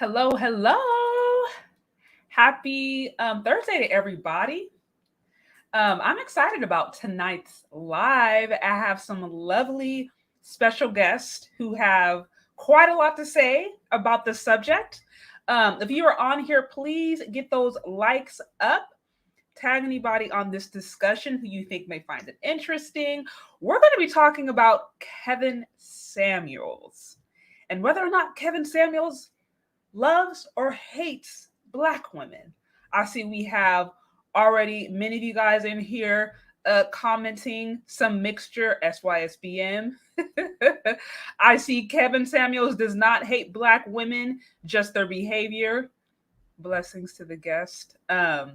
Hello, hello. Happy Thursday to everybody. I'm excited about tonight's live. I have some lovely special guests who have quite a lot to say about the subject. If you are on here, please get those likes up. Tag anybody on this discussion who you think may find it interesting. We're going to be talking about Kevin Samuels and whether or not Kevin Samuels loves or hates Black women. I see we have already many of you guys in here commenting some mixture, SYSBM. I see Kevin Samuels does not hate Black women, just their behavior. Blessings to the guest. So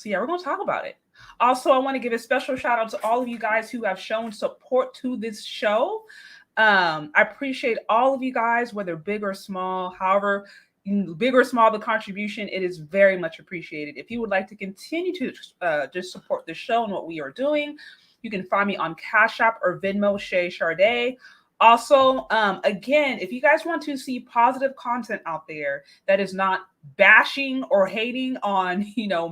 yeah, we're going to talk about it. Also, I want to give a special shout out to all of you guys who have shown support to this show. I appreciate all of you guys, whether big or small, however big or small the contribution, it is very much appreciated. If you would like to continue to just support the show and what we are doing, you can find me on Cash App or Venmo, Shay Sharday. Also, again, if you guys want to see positive content out there that is not bashing or hating on,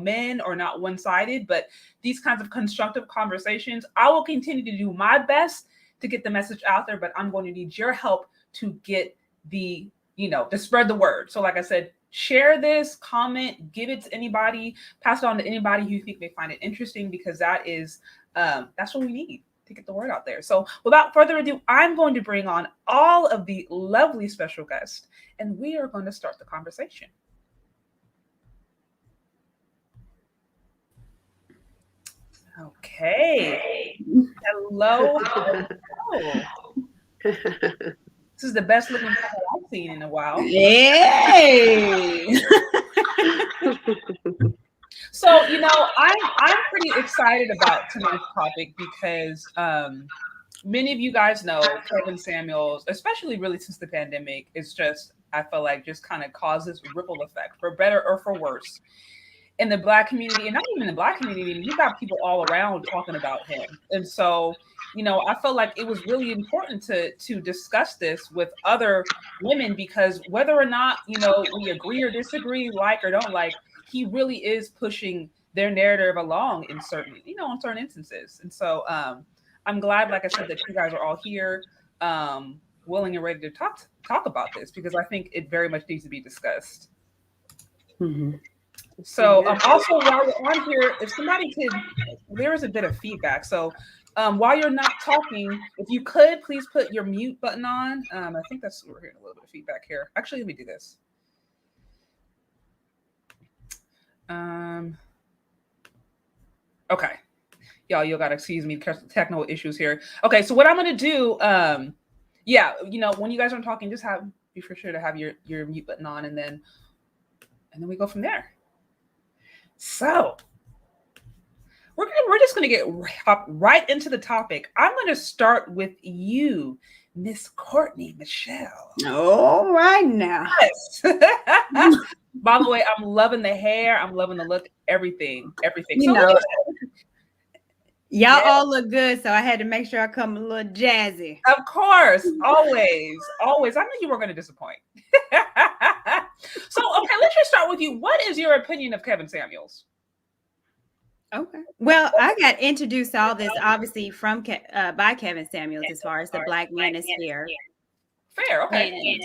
men or not one-sided, but these kinds of constructive conversations, I will continue to do my best to get the message out there, but I'm going to need your help to get to spread the word. So like I said, share this, comment, give it to anybody, pass it on to anybody who you think may find it interesting, because that's what we need to get the word out there. So without further ado, I'm going to bring on all of the lovely special guests, and we are going to start the conversation. Okay. Hello. This is the best looking couple I've seen in a while. Yay! So, I'm pretty excited about tonight's topic because many of you guys know Kevin Samuels, especially really since the pandemic, is just, I feel like, just kind of causes ripple effect for better or for worse in the Black community, and not even the Black community. You got people all around talking about him. And so, I felt like it was really important to discuss this with other women, because whether or not, we agree or disagree, like or don't like, he really is pushing their narrative along in certain instances. And so I'm glad, like I said, that you guys are all here, willing and ready to talk about this, because I think it very much needs to be discussed. Mm-hmm. So also, while we're on here, if somebody could, there is a bit of feedback. So while you're not talking, if you could please put your mute button on. I think we're hearing a little bit of feedback here. Actually, let me do this. Okay, y'all, you gotta excuse me, technical issues here. Okay, so what I'm gonna do, yeah, when you guys are talking, just be for sure to have your mute button on, and then we go from there. So we're just going to hop right into the topic. I'm going to start with you, Miss Courtney Michelle. All right now. Yes. By the way, I'm loving the hair. I'm loving the look. Everything. Y'all all look good, so I had to make sure I come a little jazzy. Of course, always. I knew you were going to disappoint. So, okay, let's just start with you. What is your opinion of Kevin Samuels? Okay. Well, I got introduced to all this obviously from by Kevin Samuels as far as the Black Manosphere. Fair, okay.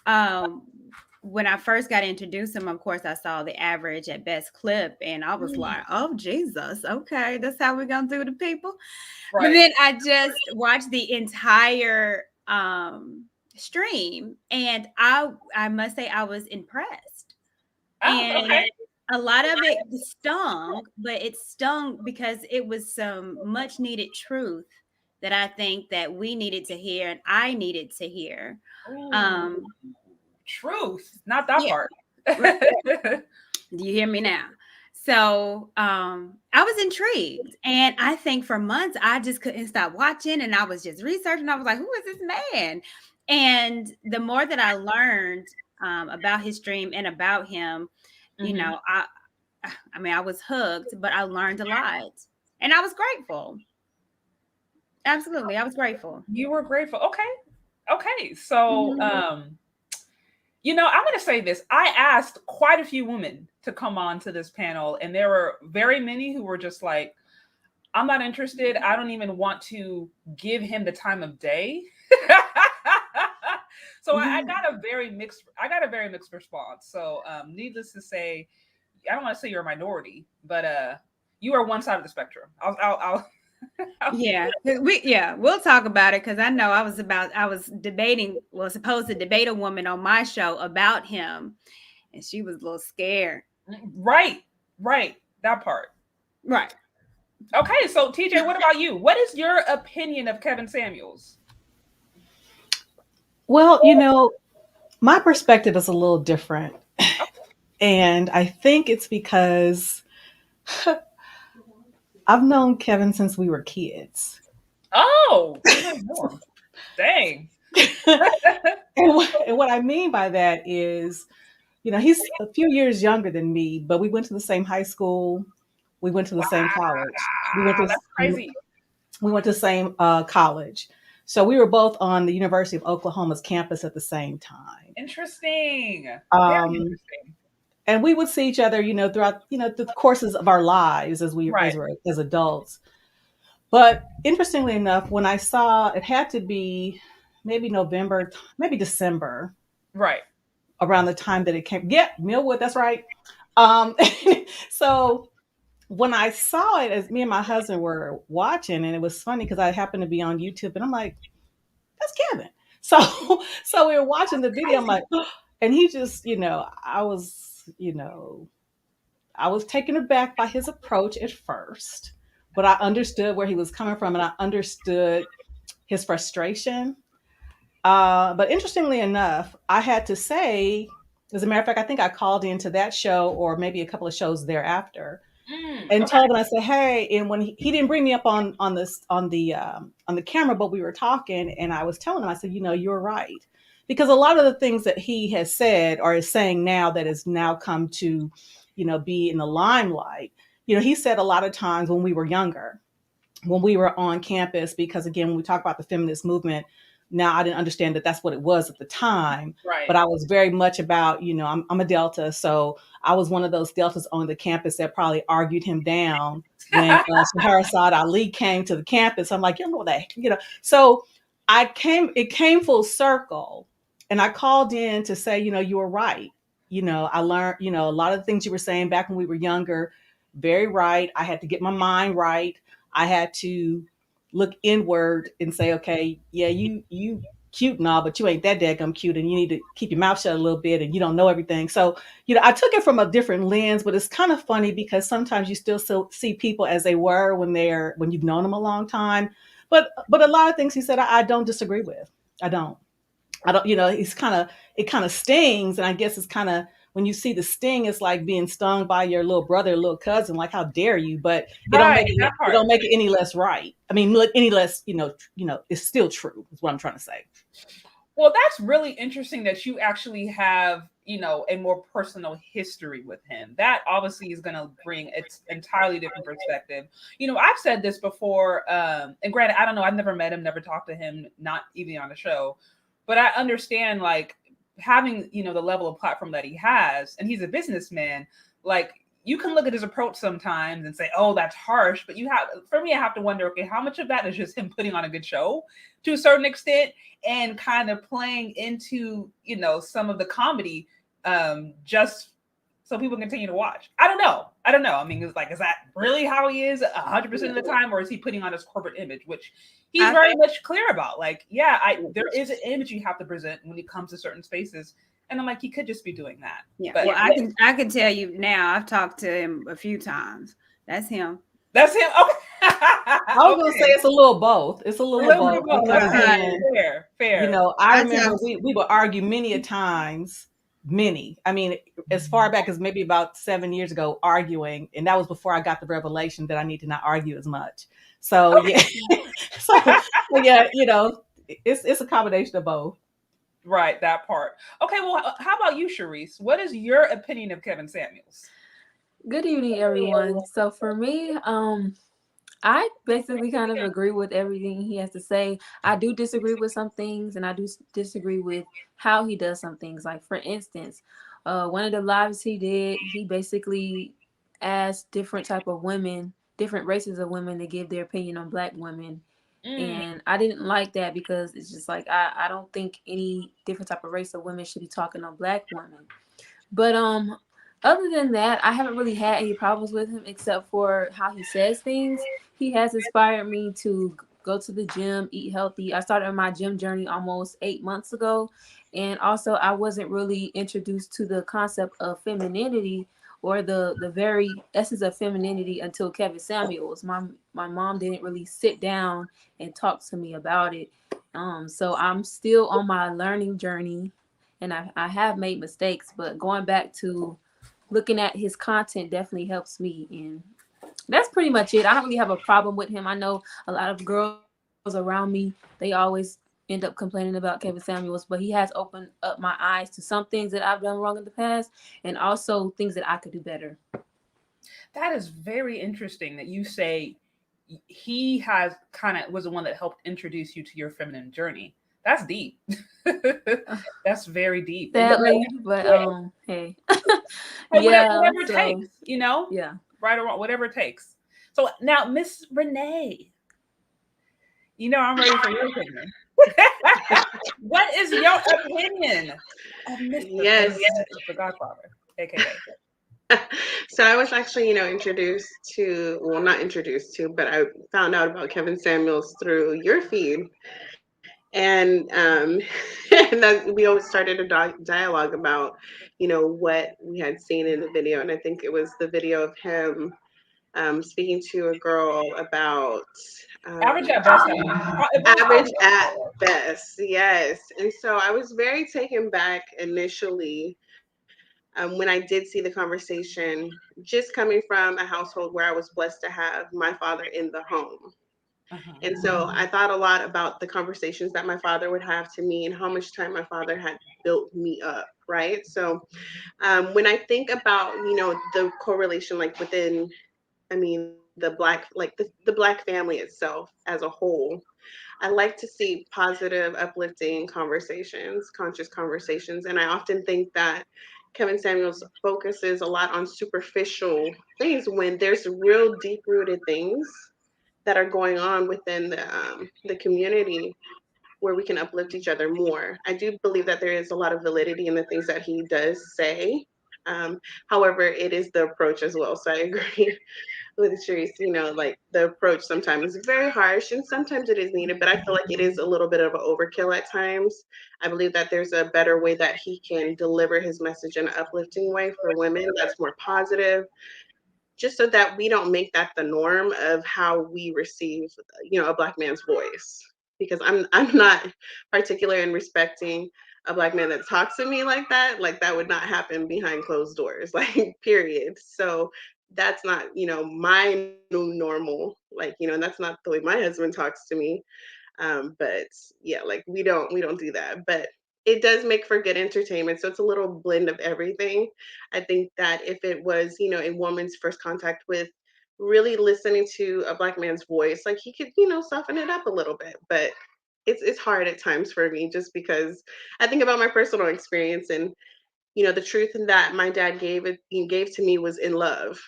And when I first got introduced to him, of course, I saw the average at best clip, and I was like, "Oh Jesus, okay, that's how we're gonna do the people." Right. But then I just watched the entire stream, and I must say I was impressed. Okay. A lot of it stung, but it stung because it was some much needed truth that I think that we needed to hear and I needed to hear. Truth, not that part. Do you hear me now? So I was intrigued, and I think for months I just couldn't stop watching, and I was just researching. I was like, who is this man? And the more that I learned about his stream and about him, I mean, I was hooked, but I learned a lot, and I was grateful. Absolutely, I was grateful. You were grateful. Okay. So, I'm going to say this. I asked quite a few women to come on to this panel, and there were very many who were just like, I'm not interested. I don't even want to give him the time of day. So I got a very mixed response. So needless to say, I don't want to say you're a minority, but you are one side of the spectrum. I'll we'll talk about it, because I know I was supposed to debate a woman on my show about him, and she was a little scared. Right, that part. Right. Okay, so TJ, what about you? What is your opinion of Kevin Samuels? Well, my perspective is a little different. And I think it's because I've known Kevin since we were kids. Oh, dang. And what I mean by that is, he's a few years younger than me, but we went to the same high school. We went to the same college. That's crazy. We went to the same college. So we were both on the University of Oklahoma's campus at the same time. Interesting. Very interesting. And we would see each other, throughout, the courses of our lives as as adults. But interestingly enough, when I saw, it had to be maybe November, maybe December. Right. Around the time that it came. Yeah, Millwood, that's right. So when I saw it, as me and my husband were watching, and it was funny because I happened to be on YouTube, and I'm like, that's Kevin. So we were watching the video. I'm like, and he just, I was taken aback by his approach at first, but I understood where he was coming from, and I understood his frustration. But interestingly enough, I had to say, As a matter of fact, I think I called into that show or maybe a couple of shows thereafter and Okay. told him, I said, hey, and when he didn't bring me up on the camera, but we were talking, and I was telling him, I said, you're right. Because a lot of the things that he has said or is saying now that has now come to, be in the limelight, he said a lot of times when we were younger, when we were on campus, because again, when we talk about the feminist movement, now I didn't understand that that's what it was at the time, Right. but I was very much about, I'm a Delta. So I was one of those Deltas on the campus that probably argued him down when CHARISSE Ali came to the campus. I'm like, so it came full circle, and I called in to say, you were right. I learned, a lot of the things you were saying back when we were younger, very right. I had to get my mind right. I had to look inward and say, okay, yeah, you cute and all, but you ain't that daggum cute, and you need to keep your mouth shut a little bit, and you don't know everything. So, I took it from a different lens, but it's kind of funny because sometimes you still see people as they were when you've known them a long time. But a lot of things he said, I don't disagree with. I don't, it kind of stings. And I guess it's kind of, when you see the sting, it's like being stung by your little brother, little cousin, like, how dare you? But it don't make it any less right. I mean, look, any less, it's still true is what I'm trying to say. Well, that's really interesting that you actually have, a more personal history with him. That obviously is going to bring its entirely different perspective. I've said this before, and granted, I don't know, I've never met him, never talked to him, not even on the show, but I understand, like, having, the level of platform that he has, and he's a businessman, like, you can look at his approach sometimes and say, oh, that's harsh. But I have to wonder, okay, how much of that is just him putting on a good show to a certain extent and kind of playing into, some of the comedy, just so people continue to watch. I don't know. I mean, it's like, is that really how he is 100% of the time? Or is he putting on his corporate image, which he's very much clear about? Like, yeah, there is an image you have to present when it comes to certain spaces. And I'm like, he could just be doing that. Yeah. But well, I can tell you now, I've talked to him a few times. That's him. That's him. Okay. I was going to say it's a little both. It's a little both. Because fair. I remember we would argue many a times, I mean, as far back as maybe about 7 years ago, arguing. And that was before I got the revelation that I need to not argue as much. So, yeah. so yeah, it's a combination of both. Right, that part. Okay, well, how about you, Sharice? What is your opinion of Kevin Samuels? Good evening, everyone. So for me, I basically kind of agree with everything he has to say. I do disagree with some things, and I do disagree with how he does some things. Like, for instance, one of the lives he did, he basically asked different type of women, different races of women, to give their opinion on Black women. And I didn't like that because it's just like, I don't think any different type of race of women should be talking on Black women. But other than that, I haven't really had any problems with him except for how he says things. He has inspired me to go to the gym, eat healthy. I started my gym journey almost 8 months ago. And also, I wasn't really introduced to the concept of femininity or the very essence of femininity until Kevin Samuels. My mom didn't really sit down and talk to me about it. So I'm still on my learning journey, and I have made mistakes, but going back to looking at his content definitely helps me. And that's pretty much it. I don't really have a problem with him. I know a lot of girls around me, they always end up complaining about Kevin Samuels, but he has opened up my eyes to some things that I've done wrong in the past, and also things that I could do better. That is very interesting that you say he has was the one that helped introduce you to your feminine journey. That's deep. That's very deep. Sadly, but hey. Whatever it takes, Yeah. Right or wrong, whatever it takes. So now, Miss Renee, I'm ready for your opinion. What is your opinion of Mr. Yes. the Godfather, aka? So I was actually, introduced to, well, not introduced to, but I found out about Kevin Samuels through your feed. And and then we always started a dialogue about, what we had seen in the video. And I think it was the video of him speaking to a girl about average at best. Average at best, yes. And so I was very taken back initially when I did see the conversation, just coming from a household where I was blessed to have my father in the home. Uh-huh. And so I thought a lot about the conversations that my father would have to me and how much time my father had built me up, right? So when I think about, the correlation, like within, I mean, the black family itself as a whole, I like to see positive, uplifting conversations, conscious conversations. And I often think that Kevin Samuels focuses a lot on superficial things when there's real deep rooted things that are going on within the community where we can uplift each other more. I do believe that there is a lot of validity in the things that he does say. Um, However, it is the approach as well. So I agree with Sharice, like the approach sometimes is very harsh and sometimes it is needed, but I feel like it is a little bit of an overkill at times. I believe that there's a better way that he can deliver his message in an uplifting way for women that's more positive, just so that we don't make that the norm of how we receive, a black man's voice. Because I'm not particular in respecting a black man that talks to me like that. Like that would not happen behind closed doors, like period. So that's not, my new normal. Like, and that's not the way my husband talks to me. But yeah, like we don't do that. But it does make for good entertainment. So it's a little blend of everything. I think that if it was, a woman's first contact with really listening to a black man's voice, like he could, soften it up a little bit. But it's hard at times for me just because I think about my personal experience and the truth that my dad gave to me was in love,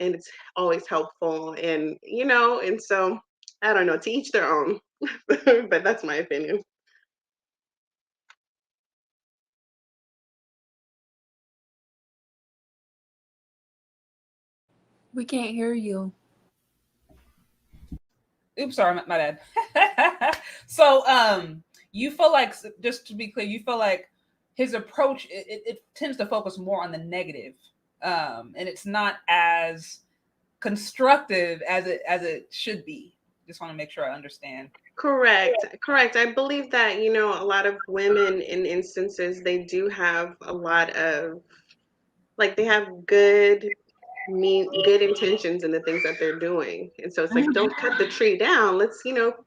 and it's always helpful, and and so I don't know, to each their own. But that's my opinion. We can't hear you. Oops, sorry, my bad. So, you feel like, just to be clear, you feel like his approach it tends to focus more on the negative, and it's not as constructive as it should be. Just want to make sure I understand. Correct. I believe that, a lot of women in instances, they do have a lot of, like, they have good intentions in the things that they're doing. And so it's like, don't cut the tree down. Let's,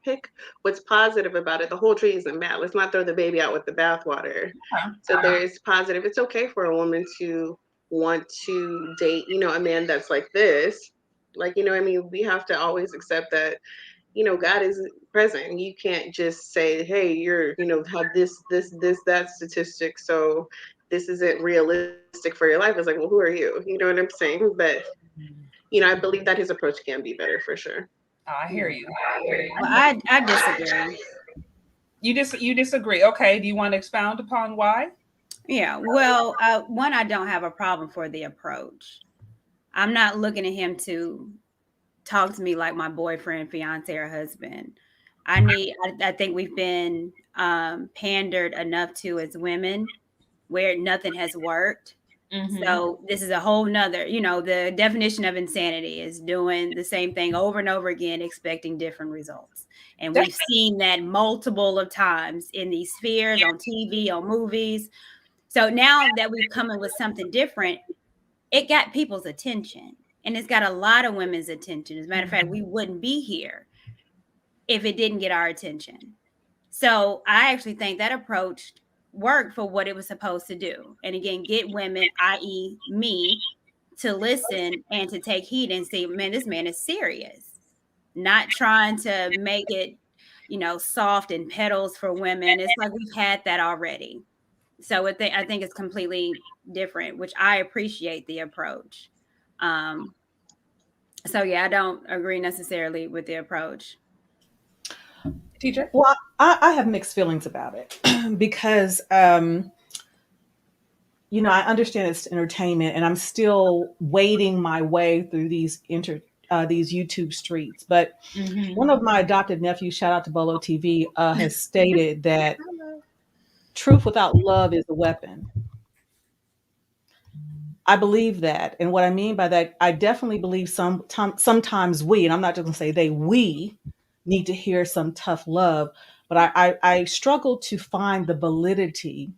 pick what's positive about it. The whole tree isn't bad. Let's not throw the baby out with the bathwater. So there is positive. It's okay for a woman to want to date, a man that's like this. Like, I mean, we have to always accept that, God is present. You can't just say, hey, you're, have that statistic. So this isn't realistic for your life. It's like, well, who are you? You know what I'm saying? But, I believe that his approach can be better for sure. Oh, I hear you. Well, I disagree. You disagree? Okay. Do you want to expound upon why? Yeah. Well, one, I don't have a problem for the approach. I'm not looking at him to talk to me like my boyfriend, fiance, or husband. I think we've been pandered enough to as women where nothing has worked. Mm-hmm. So this is a whole nother, the definition of insanity is doing the same thing over and over again, expecting different results. And we've seen that multiple of times in these spheres, on TV, on movies. So now that we've come in with something different, it got people's attention. And it's got a lot of women's attention. As a matter of fact, we wouldn't be here if it didn't get our attention. So I actually think that approach worked for what it was supposed to do. And again, get women, i.e., me, to listen and to take heed and say, man, this man is serious. Not trying to make it, soft and petals for women. It's like we've had that already. So I think it's completely different, which I appreciate the approach. So yeah, I don't agree necessarily with the approach. Teacher? Well, I have mixed feelings about it because, I understand it's entertainment, and I'm still wading my way through these YouTube streets. But one of my adopted nephews, shout out to Bolo TV, has stated that truth without love is a weapon. I believe that. And what I mean by that, I definitely believe sometimes we, and I'm not just going to say they, we need to hear some tough love. But I struggle to find the validity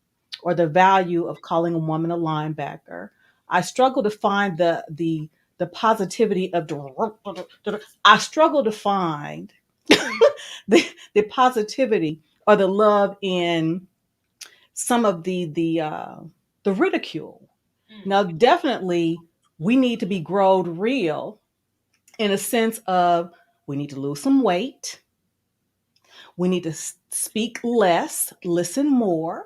or the value of calling a woman a linebacker. I struggle to find the positivity of I struggle to find the positivity or the love in some of the ridicule. Now, definitely, we need to be growed real in a sense of we need to lose some weight. We need to speak less, listen more.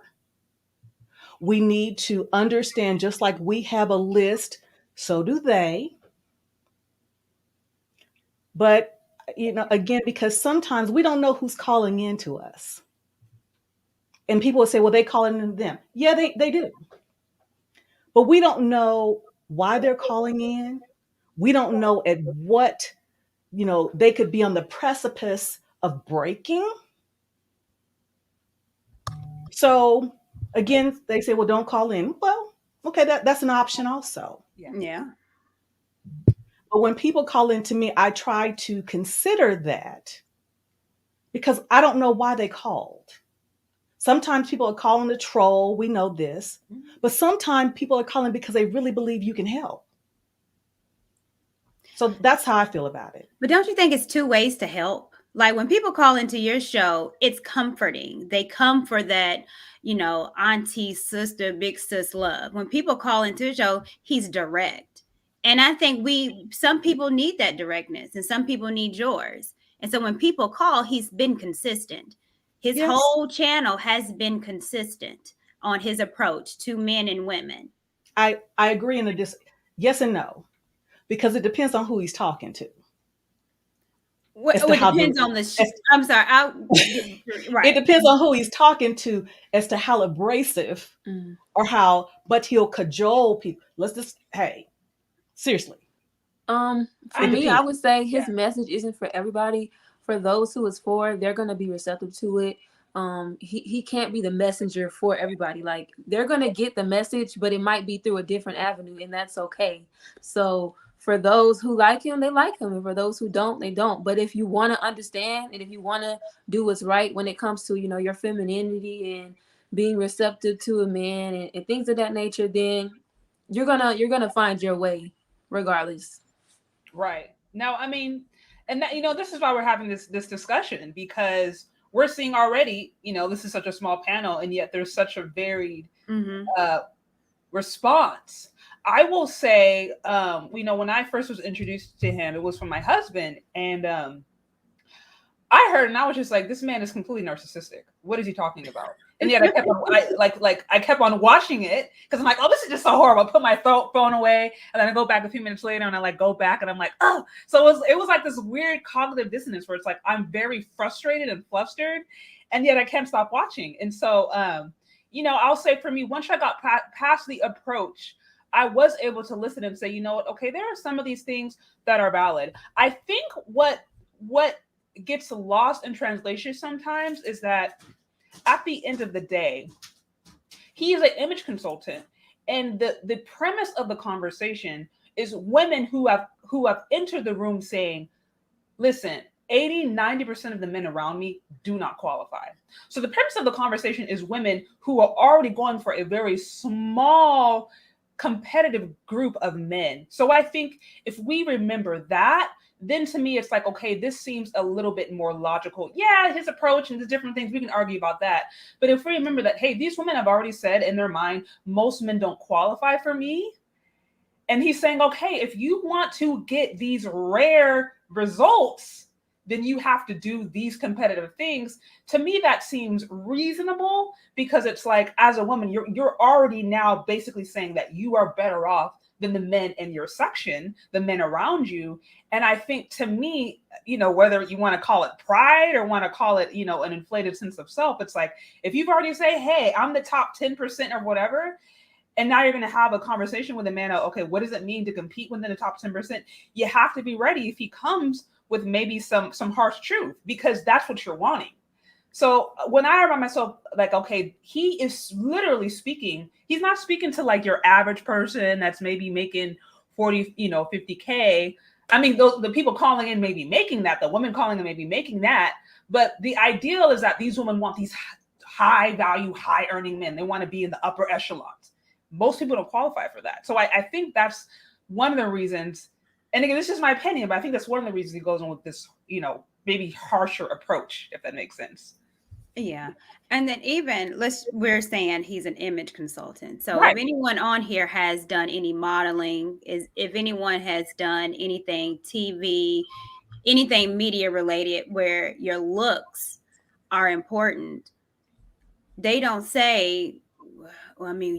We need to understand just like we have a list, so do they. But, again, because sometimes we don't know who's calling in to us. And people will say, well, they calling in them. Yeah, they do. But we don't know why they're calling in. We don't know at what, they could be on the precipice of breaking. So again, they say, well, don't call in. Well, okay, that's an option also. Yeah. But when people call in to me, I try to consider that because I don't know why they called. Sometimes people are calling to troll. We know this. But sometimes people are calling because they really believe you can help. So that's how I feel about it. But don't you think it's two ways to help? Like when people call into your show, it's comforting. They come for that, auntie, sister, big sis love. When people call into a show, he's direct. And I think some people need that directness and some people need yours. And so when people call, he's been consistent. His whole channel has been consistent on his approach to men and women. I agree in yes and no, because it depends on who he's talking to. It depends on I'm sorry. Right. It depends on who he's talking to as to how abrasive or but he'll cajole people. Hey, seriously. For me, I would say his message isn't for everybody. For those who it's for, they're going to be receptive to it. He can't be the messenger for everybody. Like they're going to get the message, but it might be through a different avenue, and that's okay. So for those who like him, they like him. And for those who don't, they don't. But if you want to understand and if you want to do what's right when it comes to, your femininity and being receptive to a man and things of that nature, then you're gonna find your way regardless. Right. Now, I mean, and that, this is why we're having this discussion, because we're seeing already, this is such a small panel, and yet there's such a varied response. I will say, when I first was introduced to him, it was from my husband, and I heard, and I was just like, this man is completely narcissistic. What is he talking about? And yet I kept on, I kept on watching it because I'm like, oh, this is just so horrible. I put my phone away, and then I go back a few minutes later, and I go back, and I'm like, oh. So it was like this weird cognitive dissonance where it's like I'm very frustrated and flustered, and yet I can't stop watching. And so, I'll say for me, once I got past the approach, I was able to listen and say, you know what? Okay, there are some of these things that are valid. I think what gets lost in translation sometimes is that at the end of the day, he is an image consultant, and the premise of the conversation is women who have entered the room saying, listen, 80-90% of the men around me do not qualify. So the premise of the conversation is women who are already going for a very small competitive group of men. So I think if we remember that, then to me, it's like, okay, this seems a little bit more logical. Yeah, his approach and the different things, we can argue about that. But if we remember that, hey, these women have already said in their mind, most men don't qualify for me. And he's saying, okay, if you want to get these rare results, then you have to do these competitive things. To me, that seems reasonable, because it's like, as a woman, you're already now basically saying that you are better off than the men in your section, the men around you. And I think, to me, whether you want to call it pride or want to call it, an inflated sense of self, it's like, if you've already say, hey, I'm the top 10% or whatever, and now you're going to have a conversation with a man, okay, what does it mean to compete within the top 10%? You have to be ready if he comes with maybe some harsh truth, because that's what you're wanting. So when I remind myself, like, okay, he is literally speaking, he's not speaking to like your average person that's maybe making 40, 50K. I mean, the people calling in may be making that, the women calling in may be making that, but the ideal is that these women want these high value, high earning men. They want to be in the upper echelons. Most people don't qualify for that. So I think that's one of the reasons. And again, this is my opinion, but I think that's one of the reasons he goes on with this, maybe harsher approach, if that makes sense. Yeah. And then even we're saying he's an image consultant. So Right. if anyone on here has done any modeling, if anyone has done anything TV, anything media related where your looks are important, they don't say, well, I mean,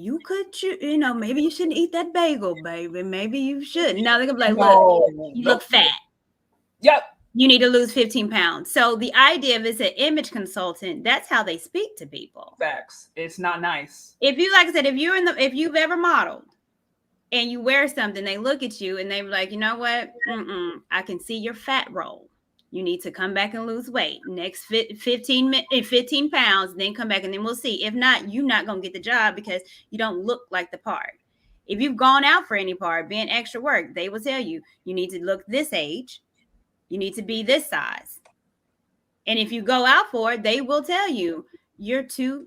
maybe you shouldn't eat that bagel, baby. Maybe you should. Now they're gonna be like, look, you look fat. Yep. You need to lose 15 pounds. So the idea of it's an image consultant, that's how they speak to people. Facts. It's not nice. If you, like I said, if you've ever modeled and you wear something, they look at you and they're like, you know what? I can see your fat roll. You need to come back and lose weight. Next 15 pounds, then come back and then we'll see. If not, you're not going to get the job because you don't look like the part. If you've gone out for any part, being extra work, they will tell you, you need to look this age. You need to be this size. And if you go out for it, they will tell you you're too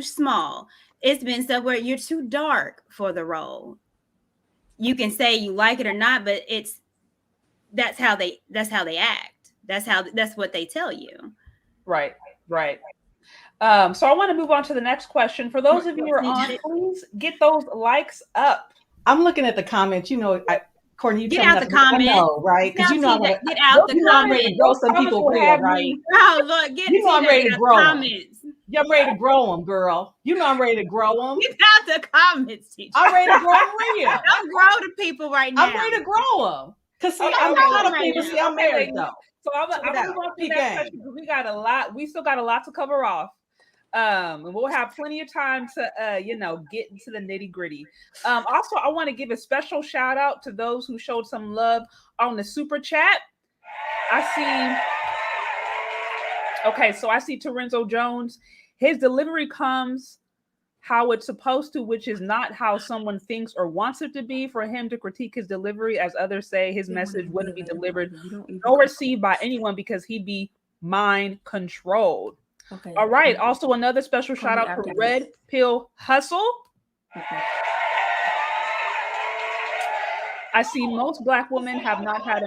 small. It's been stuff where you're too dark for the role. You can say you like it or not, but that's how they act. That's what they tell you. Right. So I want to move on to the next question. For those of you who are on, please get those likes up. I'm looking at the comments. Courtney, you get out the comments. I know, right? Because get out the comments. I'm ready to grow some people real, right? Oh, look, I'm ready to grow comments. I'm ready to grow them, girl. I'm ready to grow them. Get out the comments, teacher. I'm ready to grow them real. Don't grow the people right now. I'm ready to grow them. Because see, I'm a lot of people see I'm married though. So I'm going to move on to the next question because we got a lot. We still got a lot to cover off. And we'll have plenty of time to, get into the nitty gritty. Also, I want to give a special shout out to those who showed some love on the super chat. I see Torenzo Jones. His delivery comes how it's supposed to, which is not how someone thinks or wants it to be. For him to critique his delivery, as others say, his message wouldn't be delivered nor received by anyone because he'd be mind controlled. Okay. All right. Also, another special shout out to Red Pill Hustle. Okay. I see most Black women have not had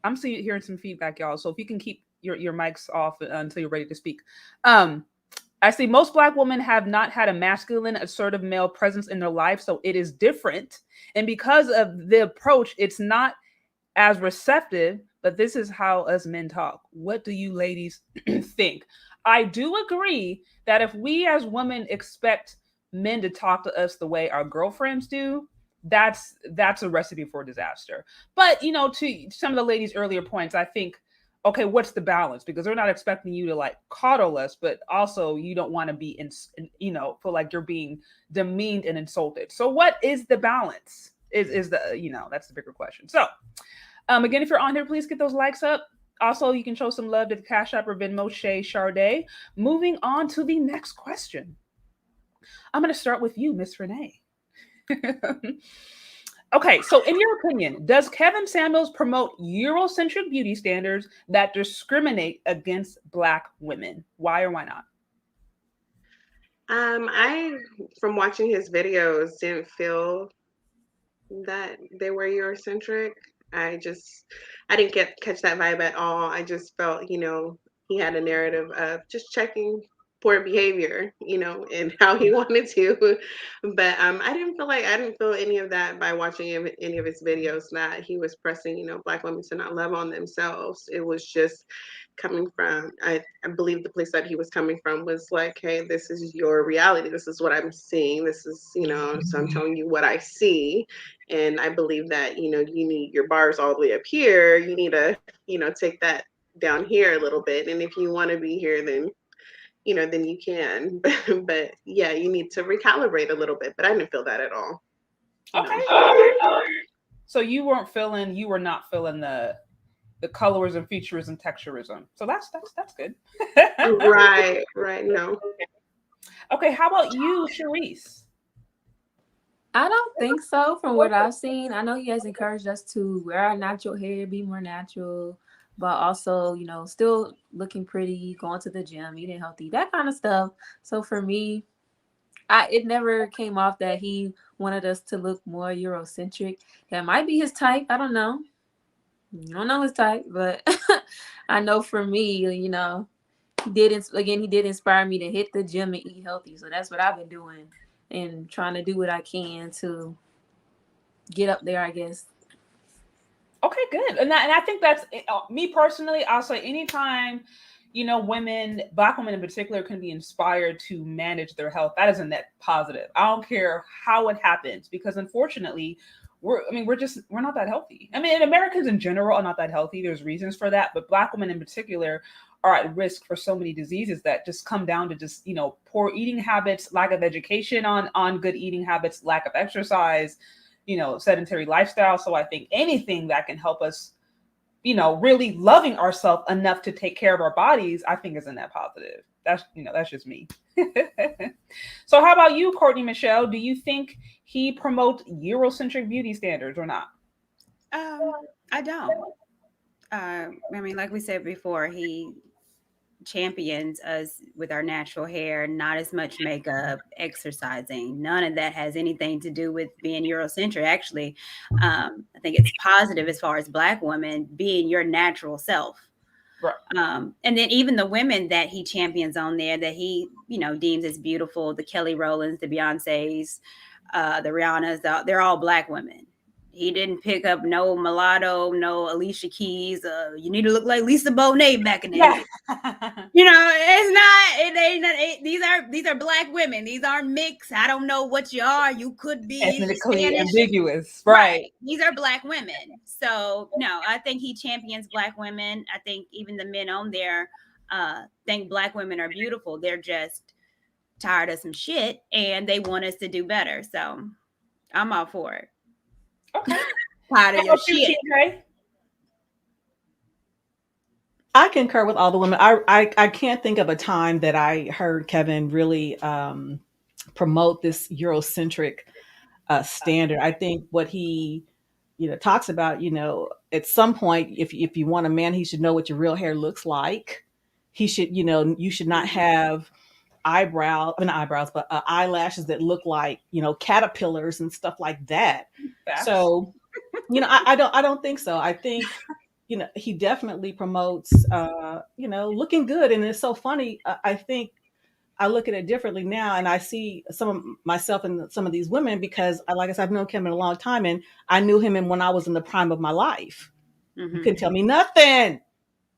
I'm hearing some feedback, y'all. So if you can keep your mics off until you're ready to speak. I see most Black women have not had a masculine, assertive male presence in their life. So it is different. And because of the approach, it's not as receptive, but this is how us men talk. What do you ladies think? I do agree that if we as women expect men to talk to us the way our girlfriends do, that's a recipe for disaster. But, to some of the ladies' earlier points, I think, okay, what's the balance? Because they're not expecting you to like coddle us, but also you don't want to be, feel like you're being demeaned and insulted. So what is the balance? Is the, that's the bigger question. So again, if you're on here, please get those likes up. Also, you can show some love to the Cash App or Venmo Shay Charday. Moving on to the next question. I'm going to start with you, Miss Renee. Okay, so in your opinion, does Kevin Samuels promote Eurocentric beauty standards that discriminate against Black women? Why or why not? I, from watching his videos, didn't feel that they were Eurocentric. I didn't catch that vibe at all. I just felt, he had a narrative of just checking poor behavior, and how he wanted to. But I didn't feel any of that by watching any of his videos, that he was pressing, Black women to not love on themselves. It was just coming from, I believe the place that he was coming from was like, hey, this is your reality. This is what I'm seeing. This is, so I'm telling you what I see. And I believe that, you need your bars all the way up here. You need to, take that down here a little bit. And if you want to be here, then you can. But yeah, you need to recalibrate a little bit. But I didn't feel that at all. Okay. So you were not feeling the colorism, featurism, texturism. So that's good. Right. No. Okay. How about you, Sharice? I don't think so from what I've seen. I know he has encouraged us to wear our natural hair, be more natural, but also, you know, still looking pretty, going to the gym, eating healthy, that kind of stuff. So for me, it never came off that he wanted us to look more Eurocentric. That might be his type. I don't know. You don't know his type, but I know for me, you know, he did inspire me to hit the gym and eat healthy. So that's what I've been doing and trying to do what I can to get up there, I guess. Okay, good. And I think that's me personally. I'll say anytime, women, Black women in particular, can be inspired to manage their health, that is a net positive. I don't care how it happens, because unfortunately, we're not that healthy. I mean, and Americans in general are not that healthy. There's reasons for that, but Black women in particular are at risk for so many diseases that just come down to just, poor eating habits, lack of education on good eating habits, lack of exercise, sedentary lifestyle. So I think anything that can help us, really loving ourselves enough to take care of our bodies, I think is a net positive. That's just me. So how about you, Courtney Michelle? Do you think he promotes Eurocentric beauty standards or not? I don't. I mean, like we said before, he champions us with our natural hair, not as much makeup, exercising. None of that has anything to do with being Eurocentric. Actually, I think it's positive as far as Black women being your natural self. Right. And then even the women that he champions on there that he, deems as beautiful, the Kelly Rowlands, the Beyoncés, the Rihannas, they're all Black women. He didn't pick up no mulatto, no Alicia Keys. You need to look like Lisa Bonet back in the day. It's not. It ain't. These are Black women. These aren't mixed. I don't know what you are. You could be ethnically Spanish. Ambiguous, right? These are Black women. So no, I think he champions Black women. I think even the men on there think Black women are beautiful. They're just tired of some shit and they want us to do better. So I'm all for it. Okay. Tired of your shit. I concur with all the women. I can't think of a time that I heard Kevin really promote this Eurocentric standard. I think what he talks about, at some point, if you want a man, he should know what your real hair looks like. He should, you should not have eyelashes that look like, caterpillars and stuff like that. Facts. So, I don't think so. I think, he definitely promotes, looking good. And it's so funny. I think I look at it differently now, and I see some of myself in some of these women because, like I said, I've known Kevin a long time, and I knew him when I was in the prime of my life. Mm-hmm. You couldn't tell me nothing.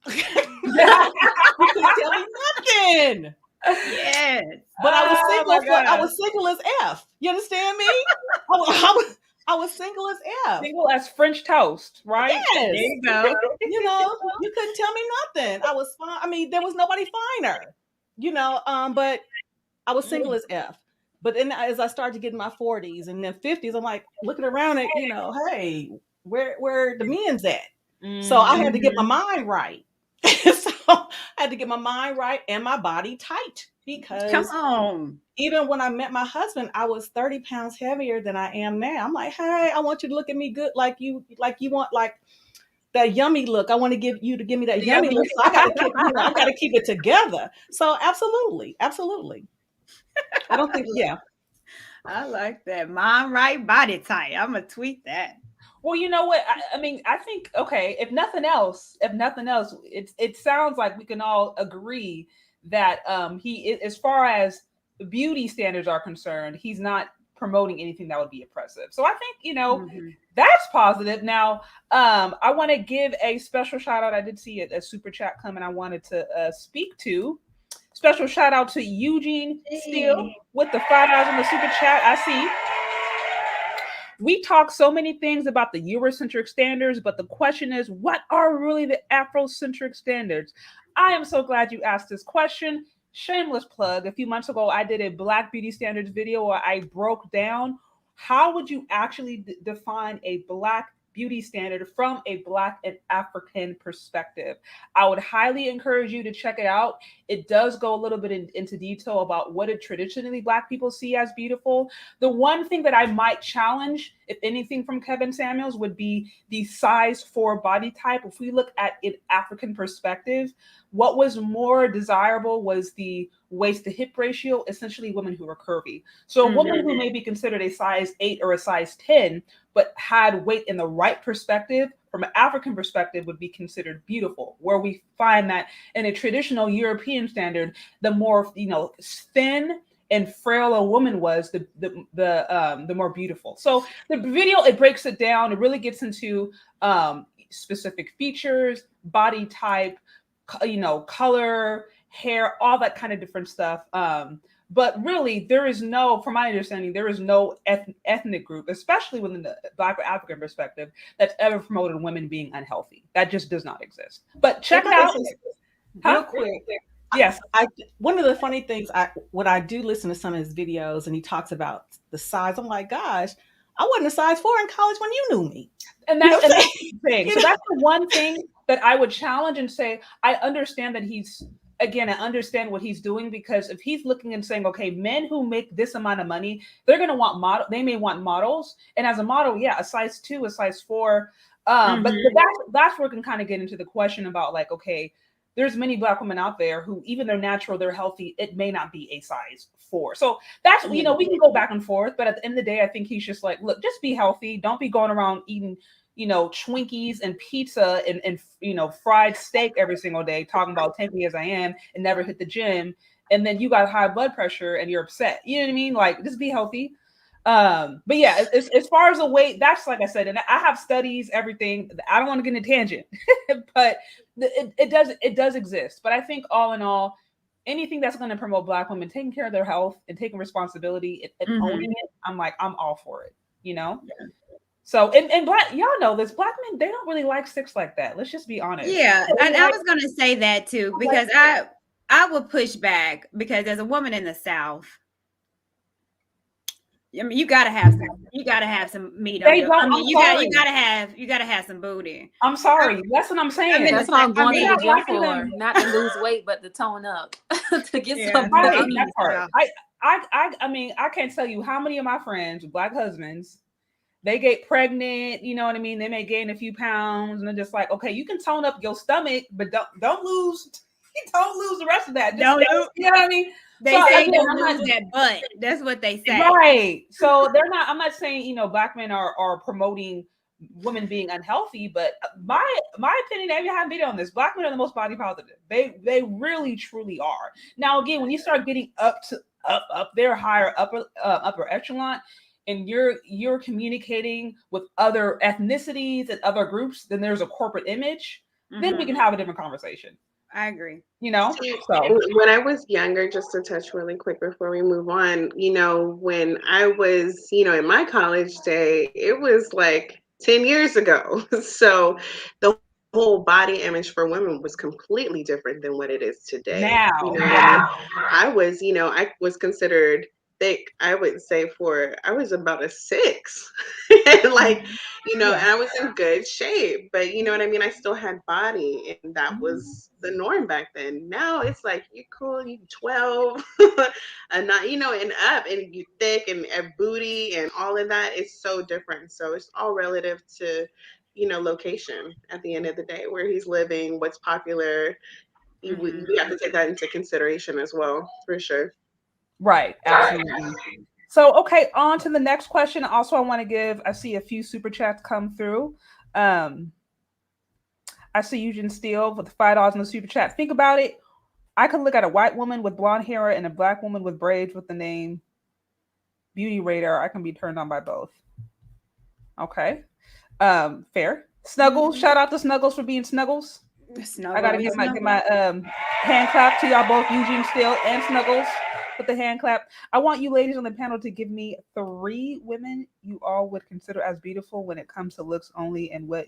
You couldn't tell me nothing. Yes, but I was single. I was single as F. You understand me? I was single as F. Single as French toast, right? Yes. There you go. You couldn't tell me nothing. I was fine. I mean, there was nobody finer. But I was single as F. But then as I started to get in my 40s and then 50s, I'm like looking around at, hey, where the men's at? Mm-hmm. So I had to get my mind right. So I had to get my mind right and my body tight because come on. Even when I met my husband, I was 30 pounds heavier than I am now. I'm like, hey, I want you to look at me good like you want like that yummy look. I want to give me that yummy look. So I gotta keep it together. So absolutely. I don't think, yeah. I like that. Mind right, body tight. I'm gonna tweet that. Well, you know what? I mean, I think, okay, if nothing else, it sounds like we can all agree that he, as far as beauty standards are concerned, he's not promoting anything that would be oppressive. So I think, mm-hmm. That's positive. Now, I want to give a special shout out. I did see a super chat come and I wanted to speak to. Special shout out to Eugene Steele with the $5 in the super chat. I see. We talk so many things about the Eurocentric standards, but the question is, what are really the Afrocentric standards? I am so glad you asked this question. Shameless plug. A few months ago, I did a Black beauty standards video where I broke down how would you actually define a Black beauty standard from a Black and African perspective. I would highly encourage you to check it out. It does go a little bit into detail about what it traditionally Black people see as beautiful. The one thing that I might challenge, if anything, from Kevin Samuels would be the size 4 body type. If we look at an African perspective, what was more desirable was the waist to hip ratio, essentially women who were curvy. So a woman who may be considered a size 8 or a size 10, but had weight in the right perspective, from an African perspective, would be considered beautiful. Where we find that in a traditional European standard, the more, thin and frail a woman was, the more beautiful. So the video, it breaks it down. It really gets into specific features, body type, color, hair, all that kind of different stuff. But really, there is no, from my understanding, there is no ethnic group, especially within the Black or African perspective, that's ever promoted women being unhealthy. That just does not exist. But check it out. Real quick. Yes. One of the funny things, when I do listen to some of his videos and he talks about the size, I'm like, gosh, I wasn't a size 4 in college when you knew me. And that's the thing. So that's the one thing that I would challenge and say, I understand that I understand what he's doing, because if he's looking and saying, okay, men who make this amount of money, they're going to they may want models. And as a model, yeah, a size 2, a size 4. But that's where we can kind of get into the question about, like, okay, there's many Black women out there who, even they're natural, they're healthy, it may not be a size 4. So that's, we can go back and forth. But at the end of the day, I think he's just like, look, just be healthy. Don't be going around eating Twinkies and pizza and fried steak every single day, talking about take me as I am and never hit the gym. And then you got high blood pressure and you're upset. You know what I mean? Like, just be healthy. But yeah, as far as the weight, that's, like I said, and I have studies, everything. I don't want to get in a tangent, but it does exist. But I think all in all, anything that's going to promote Black women taking care of their health and taking responsibility and owning it, I'm all for it, Yeah. So, and Black, y'all know this, Black men, they don't really like sticks like that. Let's just be honest. Yeah. And I was going to say that too, because I would push back, because as a woman in the South, I mean, you gotta have some meat on you. I mean, you gotta have some booty. I'm sorry. That's what I'm saying. I mean, that's what I'm going to the gym for. Not to lose weight, but to tone up. To get some booty. That part. I mean, I can't tell you how many of my friends with Black husbands, they get pregnant, you know what I mean? They may gain a few pounds, and they're just like, okay, you can tone up your stomach, but don't lose the rest of that. You know what I mean? They say don't lose that butt. That's what they say. Right. So I'm not saying, Black men are promoting women being unhealthy, but my opinion, I haven't been on this, Black men are the most body positive. They really, truly are. Now, again, when you start getting up there, higher, upper echelon, and you're communicating with other ethnicities and other groups, then there's a corporate image, then we can have a different conversation. I agree. So when I was younger, just to touch really quick before we move on, when I was, in my college day, it was like 10 years ago. So the whole body image for women was completely different than what it is today. Now, I was considered thick. I would say I was about a 6, and and I was in good shape, but you know what I mean? I still had body, and that was the norm back then. Now it's like, you're cool, you 12, and not, and up, and you thick, and booty, and all of that is so different. So it's all relative to, location at the end of the day, where he's living, what's popular. We have to take that into consideration as well, for sure. Right, absolutely. So, okay, on to the next question. Also, I see a few super chats come through. I see Eugene Steele with the $5 in the super chat. Think about it. I could look at a white woman with blonde hair and a Black woman with braids with the name Beauty Radar. I can be turned on by both. Okay. Fair. Snuggles. Shout out to Snuggles for being Snuggles. I gotta give my hand clap to y'all both, Eugene Steele and Snuggles, with the hand clap. I want you ladies on the panel to give me 3 women you all would consider as beautiful when it comes to looks only, and what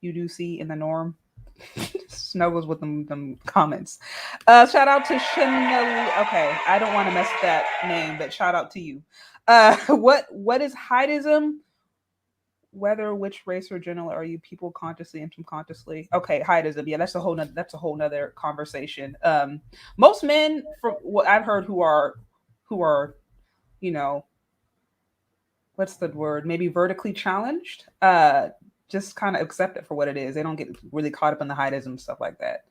you do see in the norm. Snuggles with them comments. Shout out to Chanel. Okay, I don't want to mess that name, but shout out to you. What is heightism? whether which race or gender are you people consciously and subconsciously? Okay, heightism. Yeah, that's a whole nother conversation. Most men, from what I've heard, who are you know what's the word? Maybe vertically challenged. Just kind of accept it for what it is. They don't get really caught up in the heightism stuff like that.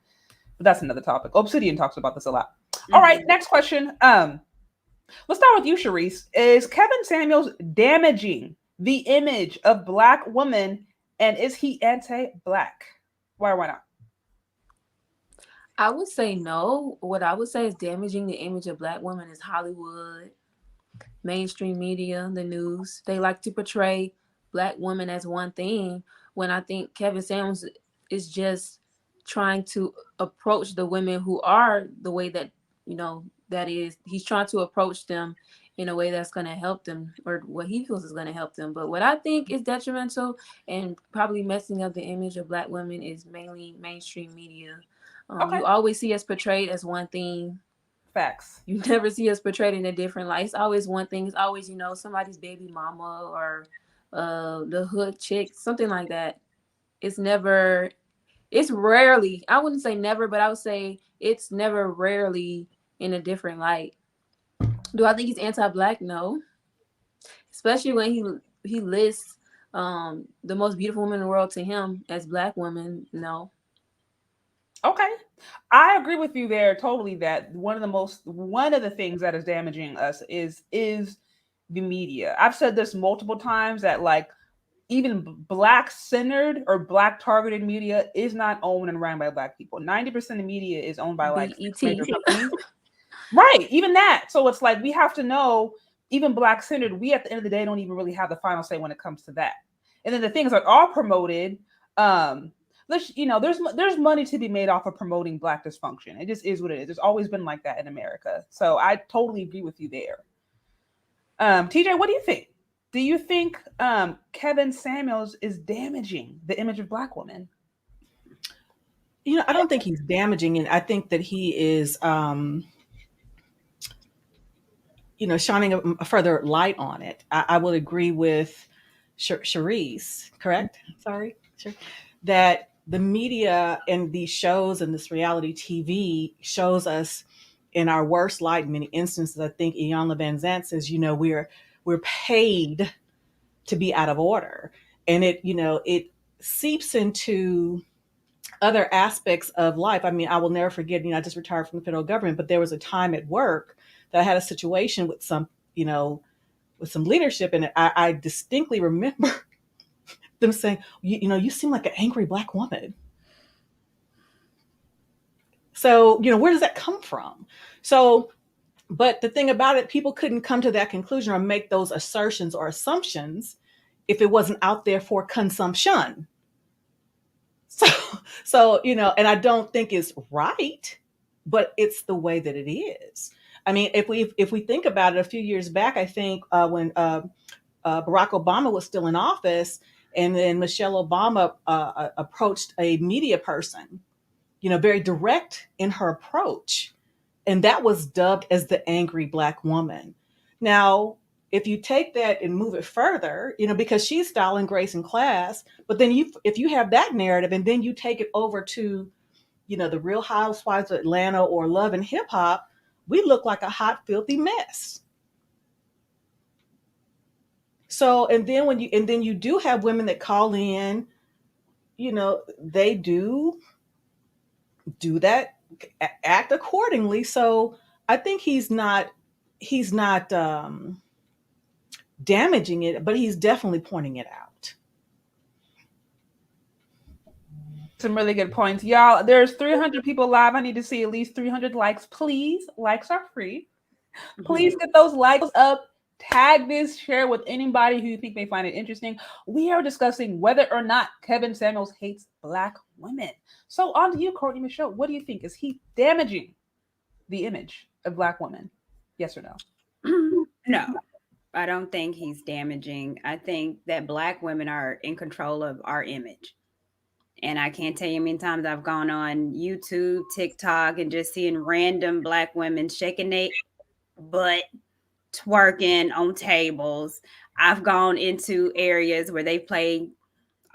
But that's another topic. Obsidian talks about this a lot. All right, next question. Let's start with you, Sharice. Is Kevin Samuels damaging the image of Black women, and is he anti-Black? Why or why not? I would say no. What I would say is damaging the image of Black women is Hollywood, mainstream media, the news. They like to portray Black women as one thing when I think Kevin Samuels is just trying to approach the women who are the way that, that is, he's trying to approach them in a way that's going to help them, or what he feels is going to help them. But what I think is detrimental and probably messing up the image of Black women is mainly mainstream media. Okay. You always see us portrayed as one thing. Facts. You never see us portrayed in a different light. It's always one thing. It's always, somebody's baby mama or the hood chick, something like that. It's rarely, I wouldn't say never, but I would say it's never rarely in a different light. Do I think he's anti-Black? No. Especially when he lists the most beautiful women in the world to him as Black women. No. Okay. I agree with you there totally that one of the things that is damaging us is the media. I've said this multiple times that like even Black centered or Black targeted media is not owned and run by Black people. 90% of media is owned by like major companies. Right, even that. So it's like we have to know, even Black centered, we at the end of the day don't even really have the final say when it comes to that. And then the things that are promoted, there's money to be made off of promoting Black dysfunction. It just is what it is. It's always been like that in America. So I totally agree with you there. TJ, what do you think? Do you think Kevin Samuels is damaging the image of Black women? I don't think he's damaging it. I think that he is shining a further light on it. I would agree with Sharice, correct? Sorry, sure. That the media and these shows and this reality TV shows us in our worst light in many instances. I think Iyanla Vanzant says, we're paid to be out of order. And it seeps into other aspects of life. I mean, I will never forget, I just retired from the federal government, but there was a time at work that I had a situation with some leadership. And I distinctly remember them saying, you seem like an angry Black woman. So, where does that come from? So, but the thing about it, people couldn't come to that conclusion or make those assertions or assumptions if it wasn't out there for consumption. So, and I don't think it's right, but it's the way that it is. I mean, if we think about it, a few years back, I think when Barack Obama was still in office, and then Michelle Obama approached a media person, very direct in her approach. And that was dubbed as the angry Black woman. Now, if you take that and move it further, because she's style and grace and class, but then if you have that narrative and then you take it over to, the Real Housewives of Atlanta or Love and Hip Hop, we look like a hot, filthy mess. So, and then you do have women that call in, they do that, act accordingly. So I think he's not damaging it, but he's definitely pointing it out. Some really good points. Y'all, there's 300 people live. I need to see at least 300 likes. Please, likes are free. Please get those likes up. Tag this, share with anybody who you think may find it interesting. We are discussing whether or not Kevin Samuels hates Black women. So on to you, Courtney Michelle. What do you think? Is he damaging the image of Black women? Yes or no? No, I don't think he's damaging. I think that Black women are in control of our image. And I can't tell you how many times I've gone on YouTube, TikTok, and just seeing random Black women shaking their butt, twerking on tables. I've gone into areas where they play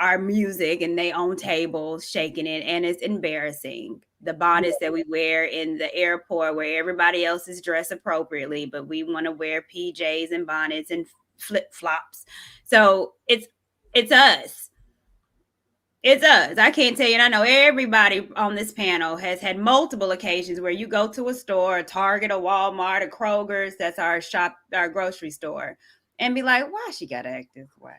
our music and they own tables shaking it, and it's embarrassing. The bonnets that we wear in the airport where everybody else is dressed appropriately, but we want to wear PJs and bonnets and flip-flops. So it's us. It's us. I can't tell you. And I know everybody on this panel has had multiple occasions where you go to a store, a Target, a Walmart, a Kroger's, that's our grocery store, and be like, why she gotta act this way?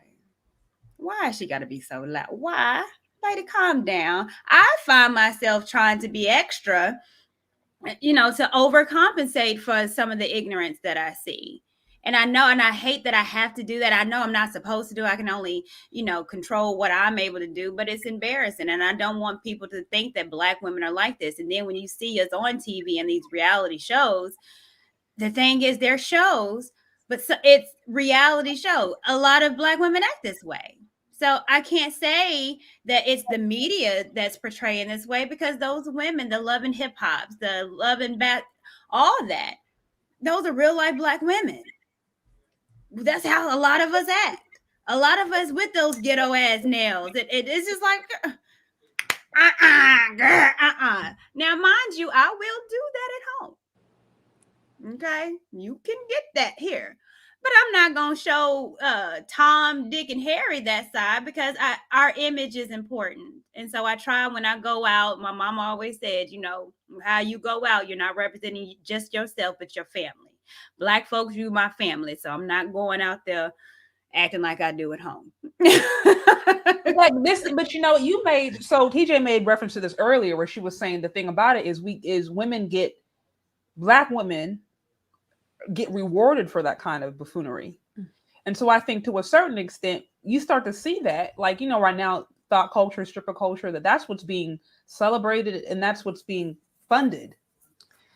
Why she got to be so loud? Why? Lady, calm down. I find myself trying to be extra, to overcompensate for some of the ignorance that I see. And I know, and I hate that I have to do that. I know I'm not supposed to do. I can only, control what I'm able to do, but it's embarrassing. And I don't want people to think that Black women are like this. And then when you see us on TV and these reality shows, the thing is, they're shows, but it's reality show. A lot of Black women act this way. So I can't say that it's the media that's portraying this way, because those women, the Love and Hip Hops, the Love and all that, those are real life Black women. That's how a lot of us act. A lot of us with those ghetto ass nails. It's just like, girl. Now, mind you, I will do that at home. Okay, you can get that here, but I'm not gonna show Tom, Dick, and Harry that side, because our image is important. And so I try, when I go out, my mom always said, how you go out, you're not representing just yourself, but your family. Black folks, you my family, so I'm not going out there acting like I do at home. Like this, but you made, so TJ made reference to this earlier, where she was saying the thing about it is Black women get rewarded for that kind of buffoonery. And so I think to a certain extent, you start to see that, like, right now, thought culture, stripper culture, that's what's being celebrated and that's what's being funded.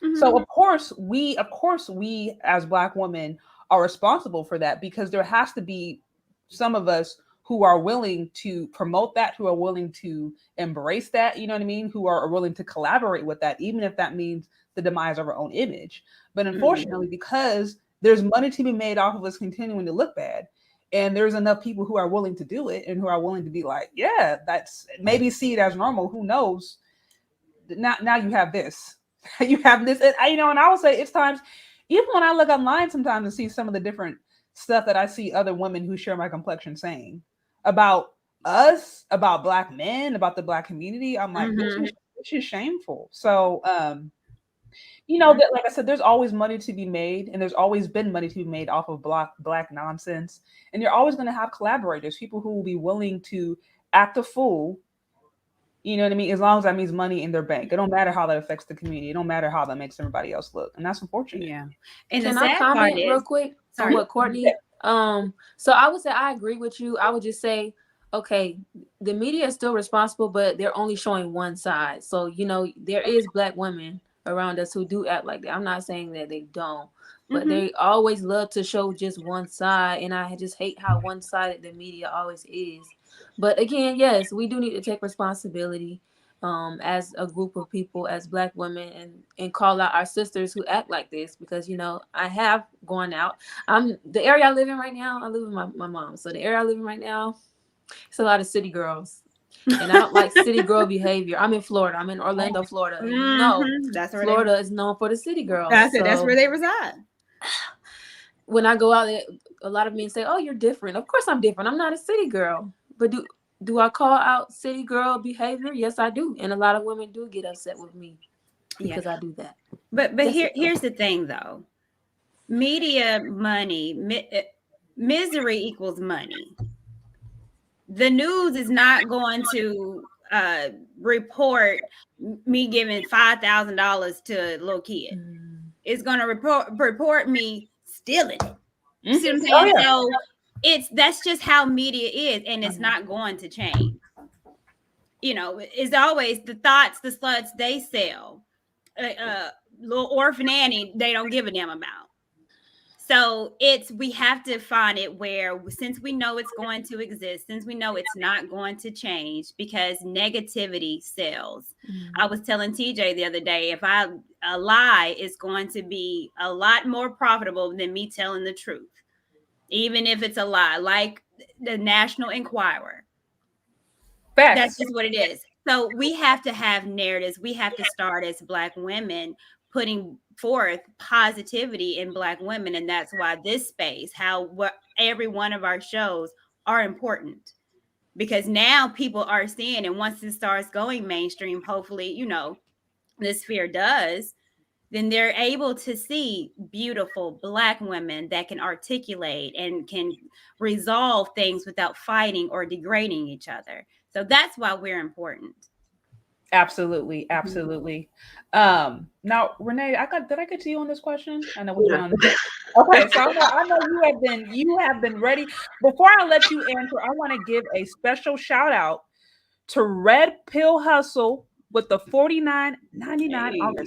Mm-hmm. So of course we as Black women are responsible for that, because there has to be some of us who are willing to promote that, who are willing to embrace that, you know what I mean? Who are willing to collaborate with that, even if that means the demise of our own image. But unfortunately, because there's money to be made off of us continuing to look bad, and there's enough people who are willing to do it and who are willing to be like, yeah, that's, maybe see it as normal. Who knows? Now you have this. You have this. And and I would say it's times, even when I look online sometimes and see some of the different stuff that I see other women who share my complexion saying about us, about Black men, about the Black community, I'm like, this is shameful. So, that, like I said, there's always money to be made, and there's always been money to be made off of Black nonsense. And you're always going to have collaborators, people who will be willing to act a fool, you know what I mean? As long as that means money in their bank. It don't matter how that affects the community. It don't matter how that makes everybody else look. And that's unfortunate. Yeah. And can I comment real quick on what Courtney? So I would say I agree with you. I would just say, okay, the media is still responsible, but they're only showing one side. So, there is Black women around us who do act like that. I'm not saying that they don't, but they always love to show just one side. And I just hate how one-sided the media always is. But again, yes, we do need to take responsibility as a group of people, as Black women, and call out our sisters who act like this, because, I have gone out. The area I live in right now, I live with my mom. So the area I live in right now, it's a lot of city girls. And I don't like city girl behavior. I'm in Florida. I'm in Orlando, Florida. That's where Florida is known for the city girls. That's where they reside. When I go out, a lot of men say, "Oh, you're different." Of course, I'm different. I'm not a city girl. But do I call out city girl behavior? Yes, I do. And a lot of women do get upset with me because I do that. But here's the thing, though. Media money, misery equals money. The news is not going to report me giving $5,000 to a little kid. It's going to report me stealing it. You see what I'm saying? Oh, yeah. So that's just how media is, and it's not going to change. It's always the thoughts, the sluts they sell. Little orphan Annie, they don't give a damn about. So we have to find it where, since we know it's going to exist, since we know it's not going to change, because negativity sells. I was telling TJ the other day, a lie is going to be a lot more profitable than me telling the truth. even if it's a lie, like the National Enquirer. Facts. That's just what it is. So we have to have narratives. We have to start as Black women putting forth positivity in Black women. And that's why this space, every one of our shows are important. Because now people are seeing, and once this starts going mainstream, hopefully, this sphere does, then they're able to see beautiful Black women that can articulate and can resolve things without fighting or degrading each other. So that's why we're important. Absolutely, absolutely. Now, Renee, did I get to you on this question? I know we went on. Okay, so I know you have been ready. Before I let you answer, I want to give a special shout out to Red Pill Hustle with the $49.99 on the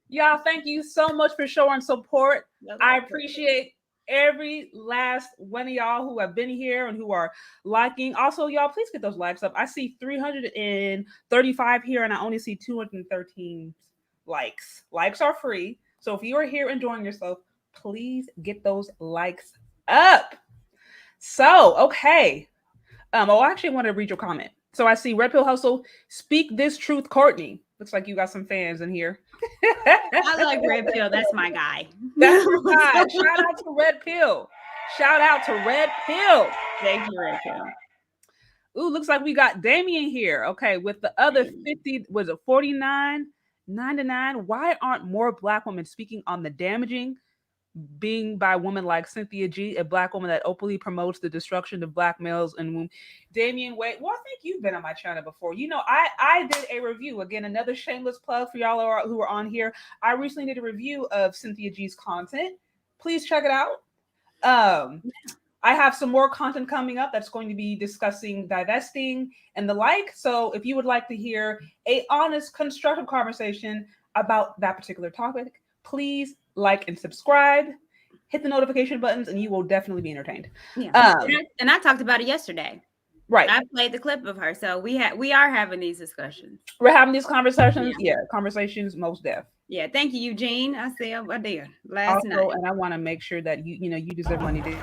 Y'all, thank you so much for showing support. I appreciate every last one of y'all who have been here and who are liking. Also, y'all, please get those likes up. I see 335 here and I only see 213 likes. Likes are free. So if you are here enjoying yourself, please get those likes up. So, okay. I actually want to read your comment. So I see Red Pill Hustle, speak this truth, Courtney. Looks like you got some fans in here. I like Red Pill. That's my guy. That's your guy. Shout out to Red Pill. Shout out to Red Pill. Thank you, Red Pill. Ooh, looks like we got Damien here. Okay, with the other 50, was it 49.99? Why aren't more Black women speaking on the damaging being by women like Cynthia G, a Black woman that openly promotes the destruction of Black males and womb? Damien, wait. Well, I think you've been on my channel before. I did a review. Again, another shameless plug for y'all who are on here. I recently did a review of Cynthia G's content. Please check it out. I have some more content coming up that's going to be discussing divesting and the like. So if you would like to hear a honest, constructive conversation about that particular topic, please like and subscribe, hit the notification buttons, and you will definitely be entertained. Yeah. And I talked about it yesterday. Right. I played the clip of her. So we are having these discussions. We're having these conversations. Yeah, conversations, most def. Yeah, thank you, Eugene. I see over there last night. And I want to make sure that you deserve money to.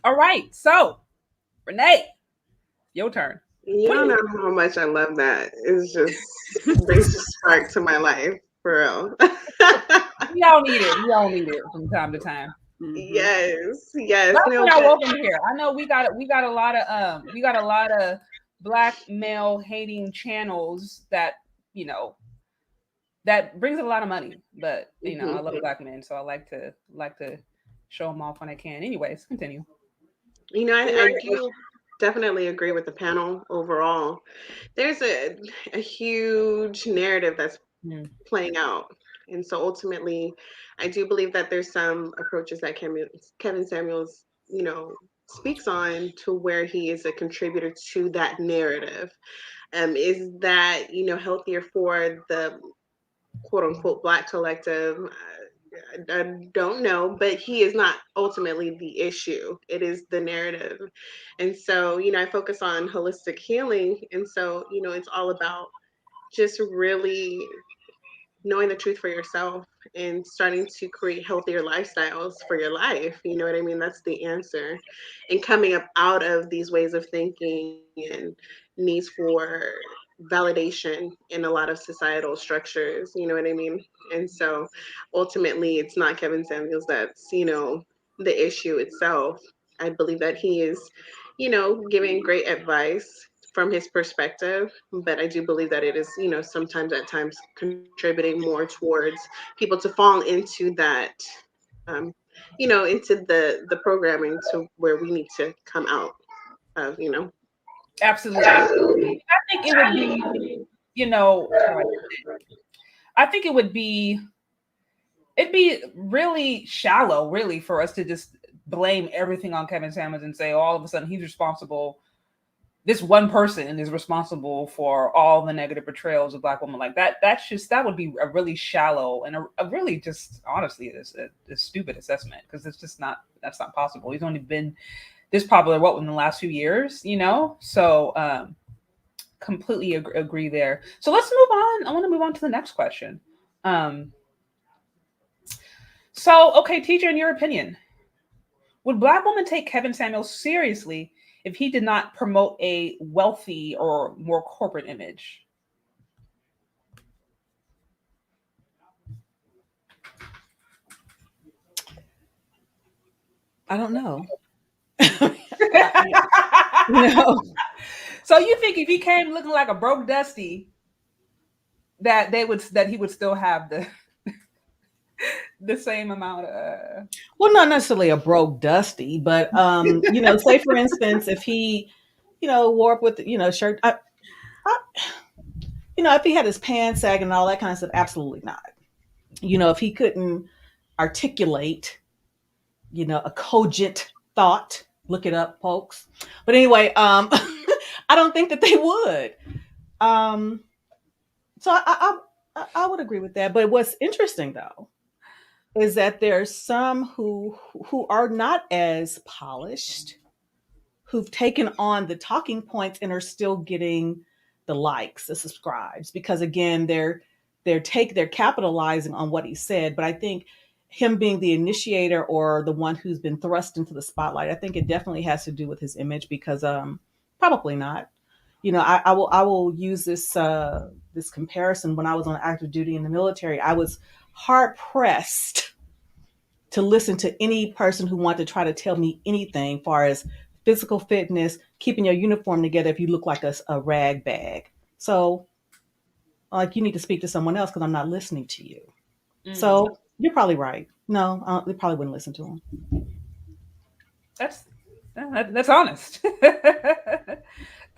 All right, so Renee, your turn. You don't know how much I love that. It's just brings a spark to my life, for real. We all need it from time to time. Mm-hmm. Yes. That's why y'all welcome here. I know we got a lot of Black male hating channels that that brings a lot of money. But I love Black men, so I like to show them off when I can. Anyways, continue. I do definitely agree with the panel overall. There's a huge narrative that's playing out. And so ultimately, I do believe that there's some approaches that Kevin Samuels, speaks on to where he is a contributor to that narrative. Is that, healthier for the quote unquote Black collective? I don't know, but he is not ultimately the issue. It is the narrative. And so, I focus on holistic healing. And so, it's all about just really knowing the truth for yourself and starting to create healthier lifestyles for your life. You know what I mean? That's the answer. And coming up out of these ways of thinking and needs for validation in a lot of societal structures, you know what I mean? And so ultimately it's not Kevin Samuels that's, the issue itself. I believe that he is, giving great advice from his perspective, but I do believe that it is, sometimes at times contributing more towards people to fall into that, into the programming to where we need to come out of, Absolutely. I think it would be, I think it'd be really shallow, really, for us to just blame everything on Kevin Samuels and say all of a sudden he's responsible this one person is responsible for all the negative portrayals of Black women. Like that would be a really shallow and a really just honestly a stupid assessment, because that's not possible. He's only been this popular in the last few years, So completely agree there. So let's move on. I want to move on to the next question. So okay, teacher, in your opinion, would Black women take Kevin Samuels seriously if he did not promote a wealthy or more corporate image? I don't know. No. So you think if he came looking like a broke Dusty, that he would still have the same amount of well, not necessarily a broke Dusty, but say for instance, if he, wore up with shirt, if he had his pants sagging and all that kind of stuff, absolutely not. If he couldn't articulate, a cogent thought, look it up, folks. But anyway, I don't think that they would. So I would agree with that. But what's interesting though is that there's some who are not as polished, who've taken on the talking points and are still getting the likes, the subscribes, because again, they're capitalizing on what he said. But I think him being the initiator or the one who's been thrust into the spotlight, I think it definitely has to do with his image, because probably not. I will use this this comparison. When I was on active duty in the military, I was hard pressed to listen to any person who wanted to try to tell me anything as far as physical fitness, keeping your uniform together if you look like a rag bag. So, like, you need to speak to someone else because I'm not listening to you. Mm. So you're probably right. No, they probably wouldn't listen to him. That's honest.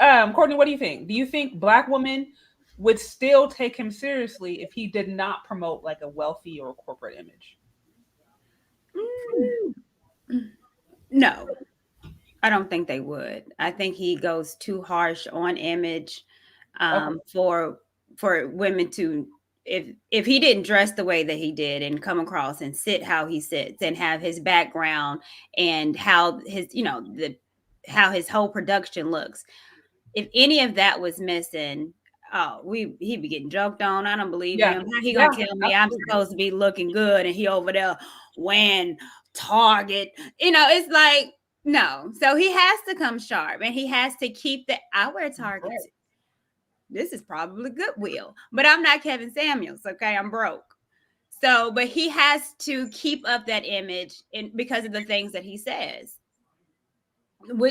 Courtney, what do you think? Do you think Black women would still take him seriously if he did not promote like a wealthy or corporate image? No, I don't think they would. I think he goes too harsh on image for women to, if he didn't dress the way that he did and come across and sit how he sits and have his background and how his, how his whole production looks. If any of that was missing, he'd be getting joked on. I don't believe him. How he gonna tell me I'm supposed to be looking good and he over there wearing Target? It's like, no. So he has to come sharp and he has to keep I wear Target. Right. This is probably Goodwill, but I'm not Kevin Samuels. Okay, I'm broke. So, but he has to keep up that image because of the things that he says.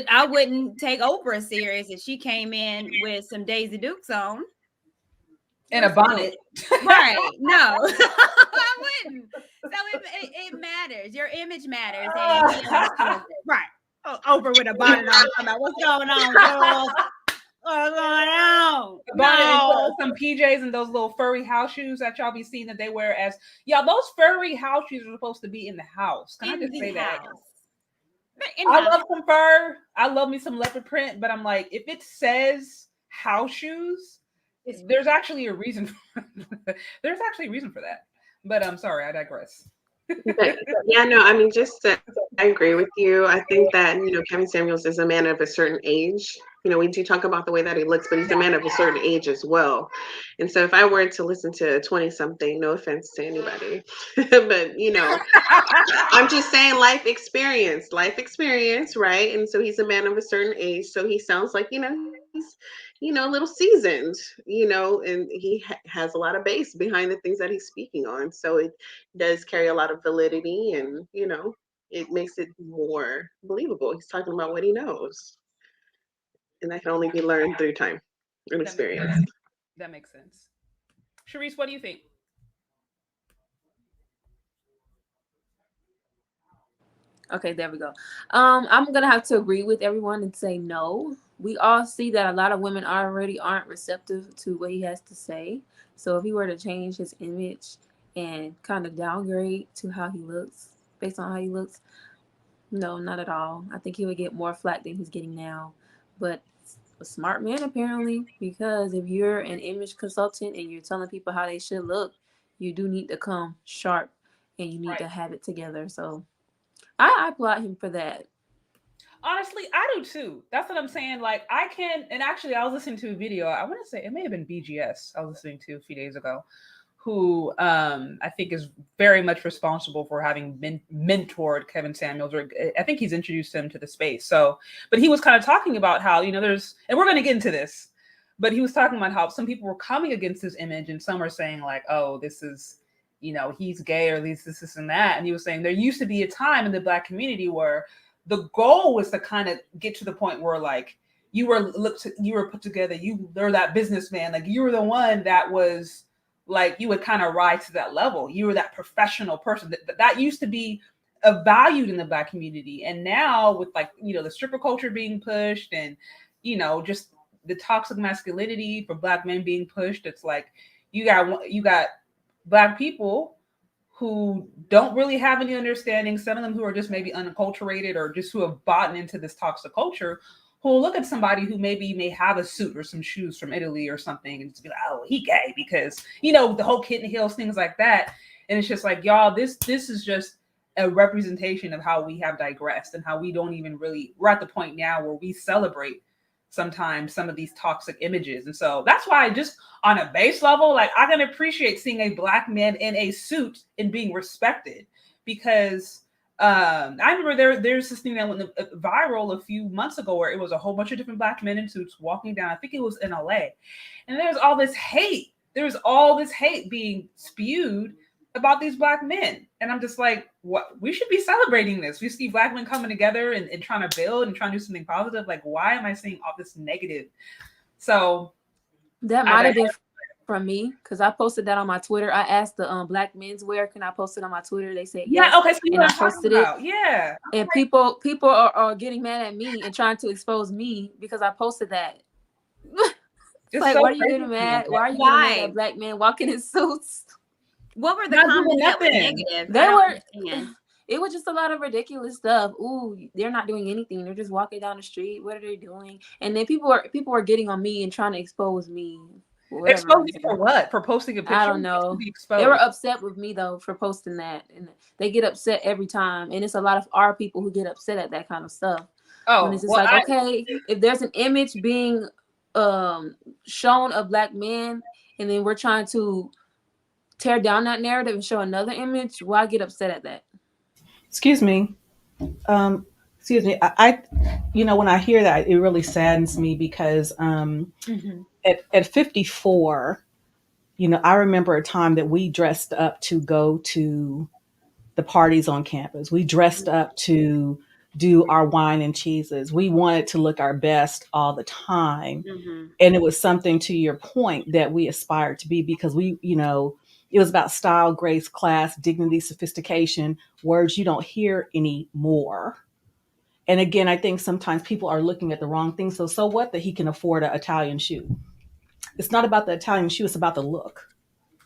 I wouldn't take Oprah serious if she came in with some Daisy Dukes on and a bonnet. Right? No, I wouldn't. So it matters. Your image matters. Right? Oprah with a bonnet on. I'm like, what's going on, girls? What's going on? No. Some PJs and those little furry house shoes that y'all be seeing that they wear as those furry house shoes are supposed to be in the house. Can I just say that? I love some fur. I love me some leopard print, but I'm like, if it says house shoes, there's actually a reason. There's actually a reason for that. But I'm sorry, I digress. I agree with you. I think that, Kevin Samuels is a man of a certain age. We do talk about the way that he looks, but he's a man of a certain age as well. And so if I were to listen to a 20-something, no offense to anybody, but, I'm just saying life experience, right? And so he's a man of a certain age. So he sounds like, he's, a little seasoned, and he has a lot of base behind the things that he's speaking on. So it does carry a lot of validity and, it makes it more believable. He's talking about what he knows. And that can only be learned through time and experience. That makes sense. Sharice, what do you think? Okay, there we go. I'm gonna have to agree with everyone and say no. We all see that a lot of women already aren't receptive to what he has to say. So if he were to change his image and kind of downgrade to how he looks, based on how he looks, no, not at all. I think he would get more flack than he's getting now. But a smart man apparently, because if you're an image consultant and you're telling people how they should look, you do need to come sharp and you need to have it together. So I applaud him for that. Honestly, I do too. That's what I'm saying. Like, I can, and actually, I was listening to a video. I want to say it may have been BGS. I was listening to a few days ago, who I think is very much responsible for having mentored Kevin Samuels, or I think he's introduced him to the space. So, but he was kind of talking about how, there's, and we're going to get into this, but he was talking about how some people were coming against his image, and some are saying like, oh, this is, he's gay, or at least this and that. And he was saying there used to be a time in the Black community where the goal was to kind of get to the point where like you were put together, you were that businessman, like you were the one that was like, you would kind of rise to that level. You were that professional person that used to be valued in the Black community. And now with like, the stripper culture being pushed, and, just the toxic masculinity for Black men being pushed, it's like you got Black people who don't really have any understanding, some of them who are just maybe unacculturated, or just who have bought into this toxic culture, who will look at somebody who may have a suit or some shoes from Italy or something and just be like, oh, he gay because, the whole kitten heels, things like that. And it's just like, y'all, this is just a representation of how we have digressed, and how we don't even really, we're at the point now where we celebrate sometimes some of these toxic images. And so that's why, just on a base level, like, I can appreciate seeing a Black man in a suit and being respected, because I remember there's this thing that went viral a few months ago where it was a whole bunch of different Black men in suits walking down, I think it was in LA, and there was all this hate being spewed about these Black men. And I'm just like, what? We should be celebrating this. We see Black men coming together and trying to build and trying to do something positive. Like, why am I seeing all this negative? So that might have been from me, because I posted that on my Twitter. I asked the Black men's wear, can I post it on my Twitter? They said yes. Yeah, okay, so and I posted it. Yeah. And people are getting mad at me and trying to expose me because I posted that. It's like, so why are you getting mad? Why are you getting mad at Black men walking in suits? What were the comments that were negative? It was just a lot of ridiculous stuff. Ooh, they're not doing anything. They're just walking down the street. What are they doing? And then people are getting on me and trying to expose me. Expose you for what? For posting a picture? I don't know. They were upset with me though for posting that, and they get upset every time. And it's a lot of our people who get upset at that kind of stuff. Oh, and it's just okay, if there's an image being shown of Black men, and then we're trying to tear down that narrative and show another image, why get upset at that? Excuse me. I when I hear that, it really saddens me, because at 54, I remember a time that we dressed up to go to the parties on campus. We dressed up to do our wine and cheeses. We wanted to look our best all the time. And it was something, to your point, that we aspired to be, because we, it was about style, grace, class, dignity, sophistication, words you don't hear anymore. And again, I think sometimes people are looking at the wrong thing. So what that he can afford an Italian shoe? It's not about the Italian shoe. It's about the look.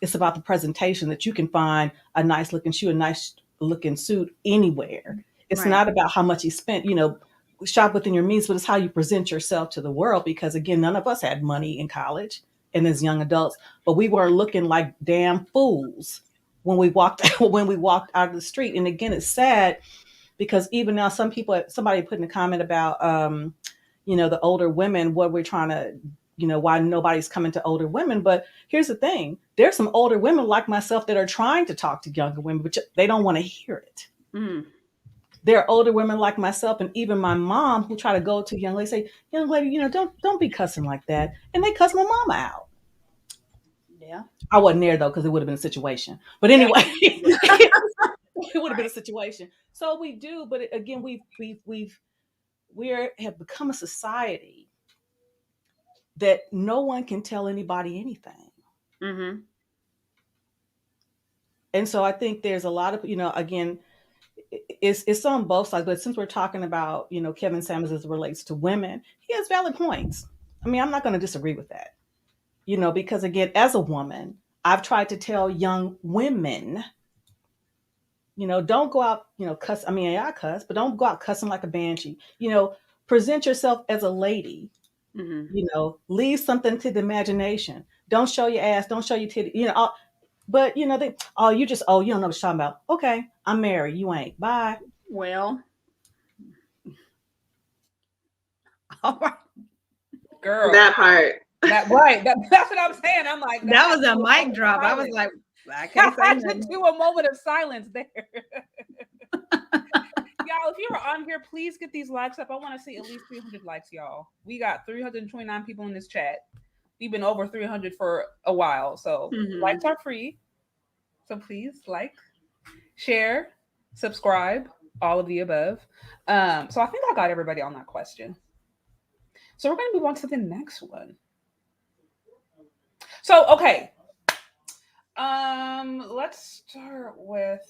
It's about the presentation, that you can find a nice looking shoe, a nice looking suit anywhere. It's not about how much he spent, shop within your means, but it's how you present yourself to the world. Because again, none of us had money in college and as young adults, but we were looking like damn fools when we walked out of the street. And again, it's sad, because even now somebody put in a comment about, the older women, what we're trying to, why nobody's coming to older women. But here's the thing. There's some older women like myself that are trying to talk to younger women, but they don't want to hear it. There are older women like myself, and even my mom, who try to go to a young lady, say, young lady, don't be cussing like that. And they cuss my mama out. Yeah. I wasn't there though, because it would have been a situation. But anyway, it would have been a situation. So we do, but again, we have become a society that no one can tell anybody anything. And so I think there's a lot of, again, it's on both sides. But since we're talking about, Kevin Samuels as it relates to women, he has valid points. I mean, I'm not going to disagree with that, because again, as a woman, I've tried to tell young women, don't go out, cuss. I mean, I cuss, but don't go out cussing like a banshee. Present yourself as a lady. Leave something to the imagination. Don't show your ass. Don't show your titty. But they, oh, you just, oh, you don't know what you're talking about. Okay, I'm married. You ain't. Bye. Well, all right. Girl. That part. That's what I'm saying. I'm like, That was a mic drop. I was like, I can't say nothing. do a moment of silence there. Y'all, if you're on here, please get these likes up. I want to see at least 300 likes, y'all. We got 329 people in this chat. We've been over 300 for a while, so likes are free. So please like, share, subscribe, all of the above. So I think I got everybody on that question. So we're going to move on to the next one. So, okay. Let's start with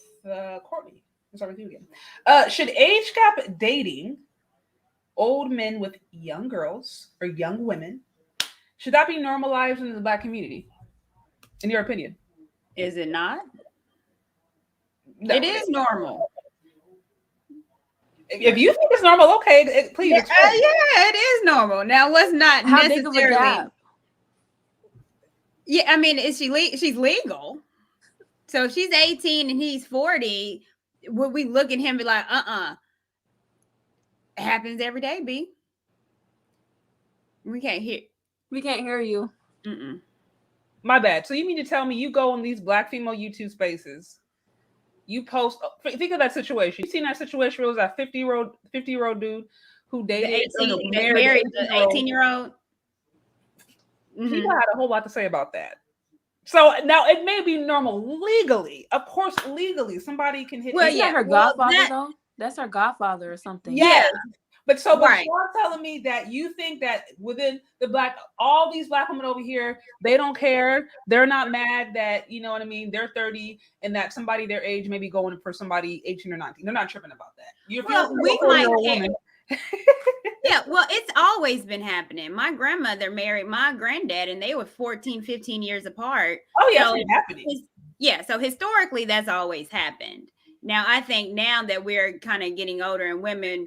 Courtney. Let's start with you again. Should age gap dating old men with young girls or young women, should that be normalized in the Black community? In your opinion? Is it not? No. It is normal. If you think it's normal, okay, please. Yeah, it is normal. Now, what's not How necessarily? big of a gap? Yeah, I mean, she's legal. So if she's 18 and he's 40, would we look at him and be like, it happens every day, B? We can't hear you. Mm-mm. My bad. So you mean to tell me you go in these Black female YouTube spaces, you post, think of that situation. You seen that situation where it was that 50-year-old dude who dated married the 18-year-old? People had a whole lot to say about that. So now it may be normal legally. Of course, legally, somebody can hit. Well, yeah, her godfather though. That's her godfather or something. Yeah. But you're telling me that you think that within the all these Black women over here, they don't care. They're not mad that, you know what I mean, they're 30 and that somebody their age may be going for somebody 18 or 19. They're not tripping about that. We might care. Yeah, well, it's always been happening. My grandmother married my granddad and they were 14, 15 years apart. Oh, yeah, it's happening. So historically, that's always happened. Now, I think now that we're kind of getting older and women,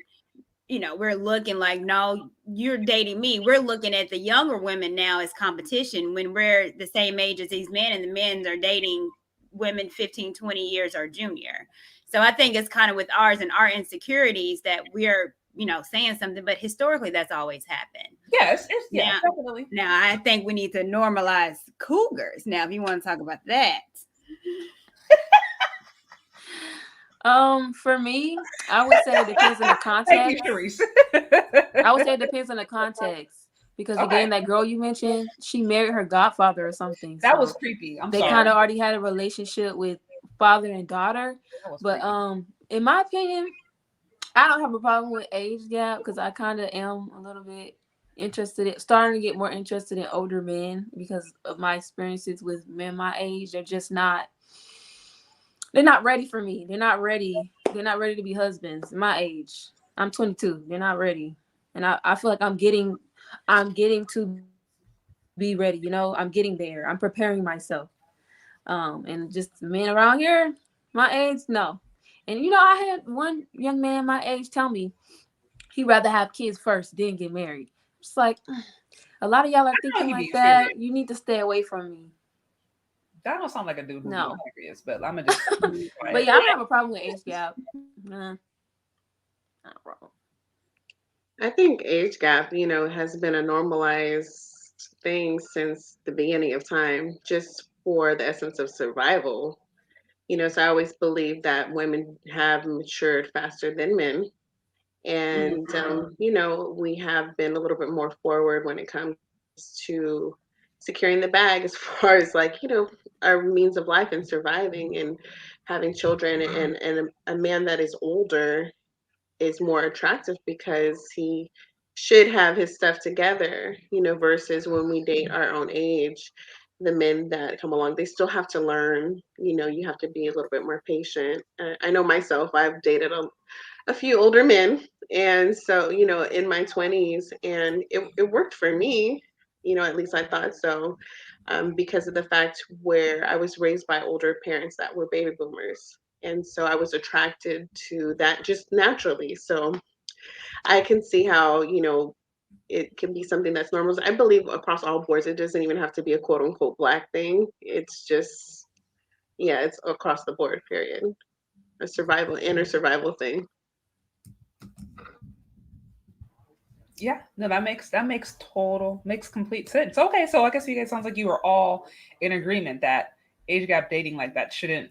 we're looking like, no, you're dating me. We're looking at the younger women now as competition when we're the same age as these men and the men are dating women 15, 20 years or junior. So I think it's kind of with ours and our insecurities that we're, saying something, but historically that's always happened. Yes, definitely. Now I think we need to normalize cougars. Now, if you want to talk about that. For me, I would say it depends on the context. Thank you, Sharice. I would say it depends on the context. Because again, that girl you mentioned, she married her godfather or something. That was creepy. They kind of already had a relationship with father and daughter. But creepy. In my opinion, I don't have a problem with age gap because I kind of am a little bit starting to get more interested in older men because of my experiences with men my age. They're not ready for me. They're not ready to be husbands. My age. I'm 22. They're not ready. And I feel like I'm getting to be ready, I'm getting there. I'm preparing myself. And just men around here, my age, no. And I had one young man my age tell me he'd rather have kids first, then get married. It's like a lot of y'all are thinking like that. Serious. You need to stay away from me. That don't sound like a dude who's serious, but I'm gonna just. But yeah, I don't have a problem with age gap. Not a problem. I think age gap, has been a normalized thing since the beginning of time, just for the essence of survival. So I always believe that women have matured faster than men. And, we have been a little bit more forward when it comes to securing the bag as far as our means of life and surviving and having children. And a man that is older is more attractive because he should have his stuff together, versus when we date our own age. The men that come along, they still have to learn. You have to be a little bit more patient. I know myself, I've dated a few older men, and so in my 20s, and it worked for me. At least I thought so, because of the fact where I was raised by older parents that were baby boomers, and so I was attracted to that just naturally. So I can see how it can be something that's normal. I believe across all boards, it doesn't even have to be a quote unquote Black thing. It's just, yeah, it's across the board, period. A inner survival thing. Yeah, no, that makes complete sense. Okay, so I guess you guys sounds like you are all in agreement that age gap dating like that shouldn't.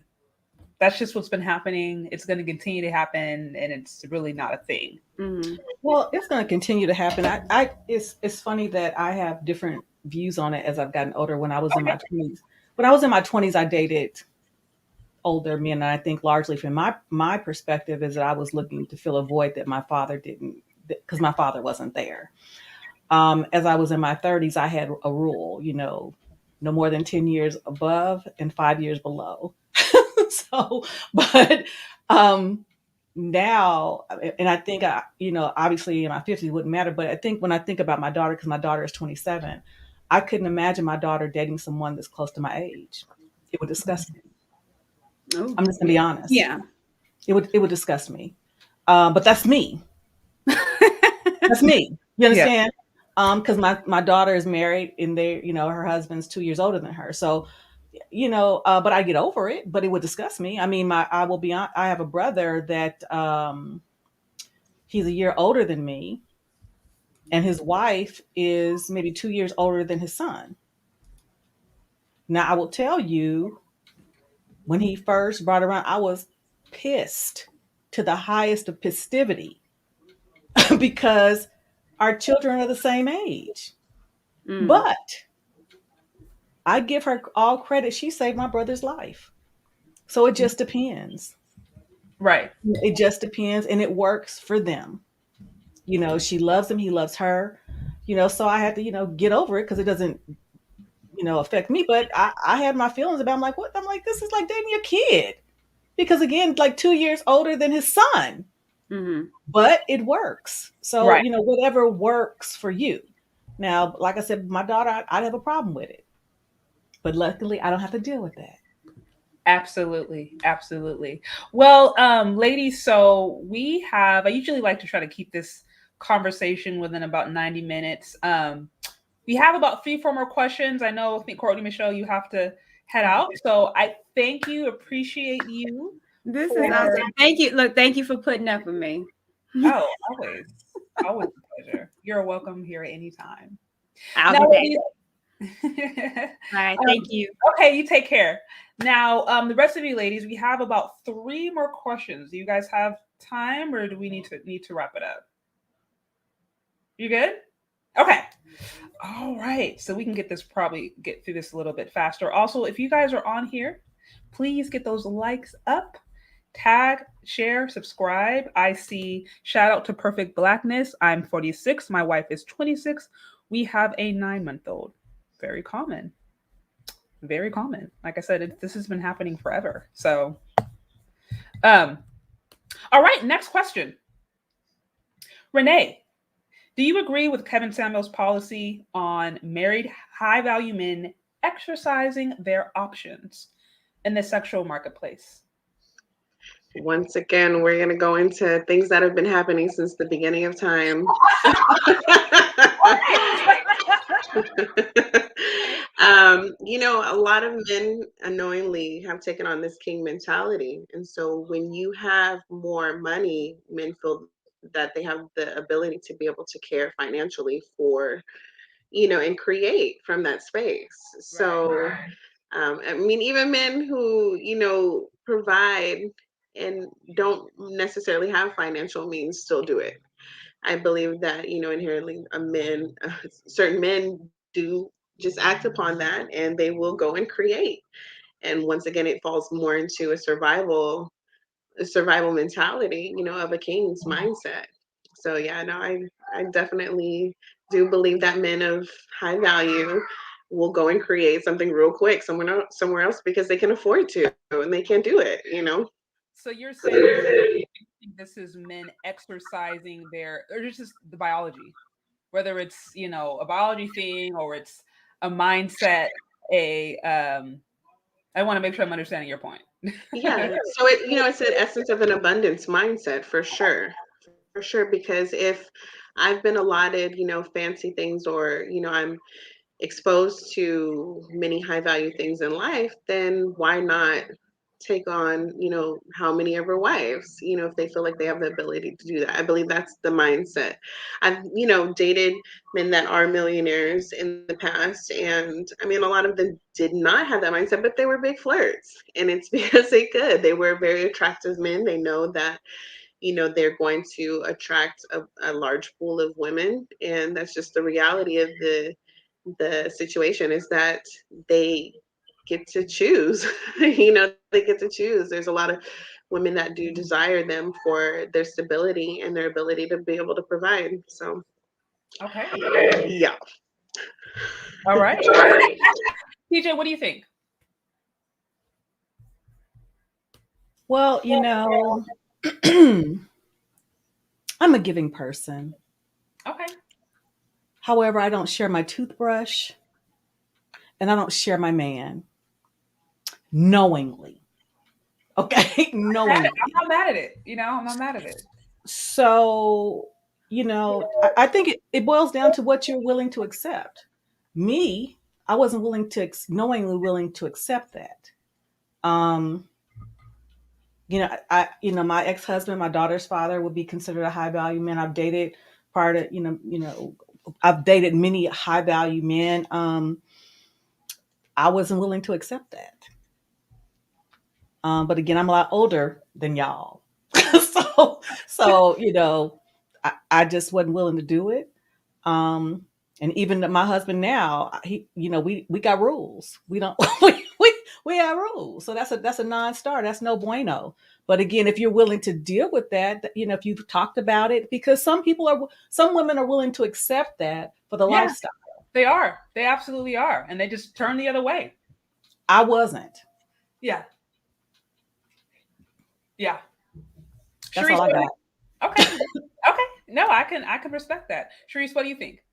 That's just what's been happening. It's going to continue to happen, and it's really not a thing. Mm-hmm. Well, it's going to continue to happen. It's funny that I have different views on it as I've gotten older. When I was in my 20s, I dated older men, and I think largely from my perspective is that I was looking to fill a void that my father didn't, because my father wasn't there. As I was in my 30s, I had a rule, no more than 10 years above and 5 years below. So, but now, and I think obviously in my 50s it wouldn't matter, but I think when I think about my daughter, because my daughter is 27, I couldn't imagine my daughter dating someone that's close to my age. It would disgust me. Oh, I'm just gonna be honest. yeah. It would disgust me. But that's me. That's me. You understand? Because my daughter is married, and her husband's 2 years older than her. So, but I get over it. But it would disgust me. I mean, I will be on. I have a brother that he's a year older than me, and his wife is maybe 2 years older than his son. Now, I will tell you, when he first brought around, I was pissed to the highest of festivity because our children are the same age. Mm. But I give her all credit. She saved my brother's life. So it just depends. Right. It just depends. And it works for them. She loves him. He loves her. So I had to, get over it because it doesn't, affect me. But I had my feelings about it. I'm like, what? I'm like, this is like dating a kid. Because again, like 2 years older than his son. Mm-hmm. But it works. So, Right. Whatever works for you. Now, like I said, my daughter, I'd have a problem with it. But luckily, I don't have to deal with that. Absolutely. Well, ladies, so I usually like to try to keep this conversation within about 90 minutes. We have about 3-4 more questions. I think Courtney, Michelle, you have to head out. So I thank you, appreciate you. This is awesome. Thank you. Look, thank you for putting up with me. Oh, always a pleasure. You're welcome here at any time. All right, thank you. Okay, you take care. Now, the rest of you ladies, we have about 3 more questions. Do you guys have time, or do we need to wrap it up? You good? Okay. All right. So we can get through this a little bit faster. Also, if you guys are on here, please get those likes up, tag, share, subscribe. I see shout out to Perfect Blackness. I'm 46. My wife is 26. We have a 9-month-old. Very common. Like I said, this has been happening forever. So, all right, next question. Renee, do you agree with Kevin Samuels' policy on married high-value men exercising their options in the sexual marketplace? Once again, we're going to go into things that have been happening since the beginning of time. A lot of men unknowingly have taken on this king mentality. And so when you have more money, men feel that they have the ability to be able to care financially for, and create from that space. So, I mean, even men who, provide and don't necessarily have financial means still do it. I believe that, inherently certain men do just act upon that, and they will go and create. And once again, it falls more into a survival mentality, of a king's mindset. So yeah, no, I definitely do believe that men of high value will go and create something real quick somewhere else because they can afford to and they can do it. So you're saying this is men exercising or just the biology, whether it's, a biology thing or it's a mindset, I want to make sure I'm understanding your point. Yeah. So it's an essence of an abundance mindset for sure. Because if I've been allotted, fancy things, or, I'm exposed to many high value things in life, then why not take on, how many of her wives, if they feel like they have the ability to do that. I believe that's the mindset. I've, dated men that are millionaires in the past. And I mean, a lot of them did not have that mindset, but they were big flirts. And it's because they could. They were very attractive men. They know that, they're going to attract a large pool of women. And that's just the reality of the situation, is that they get to choose. They get to choose. There's a lot of women that do desire them for their stability and their ability to be able to provide. So Okay. yeah. All right. TJ, what do you think? Well, I'm a giving person. Okay. However, I don't share my toothbrush and I don't share my man knowingly. Okay, knowingly. I'm not mad at it. I'm not mad at it. So, I think it boils down to what you're willing to accept. Me, I wasn't willing to knowingly willing to accept that. Um, my ex-husband, my daughter's father, would be considered a high value man. I've dated part of, I've dated many high value men. I wasn't willing to accept that. But again, I'm a lot older than y'all. so, I just wasn't willing to do it. And even my husband now, we got rules. We don't, we have rules. So that's a non-starter. That's no bueno. But again, if you're willing to deal with that, if you've talked about it, because some women are willing to accept that for the lifestyle. They are. They absolutely are. And they just turn the other way. I wasn't. Yeah. Yeah. That's Sharice, all I got. Okay. Okay. No, I can respect that. Sharice, what do you think?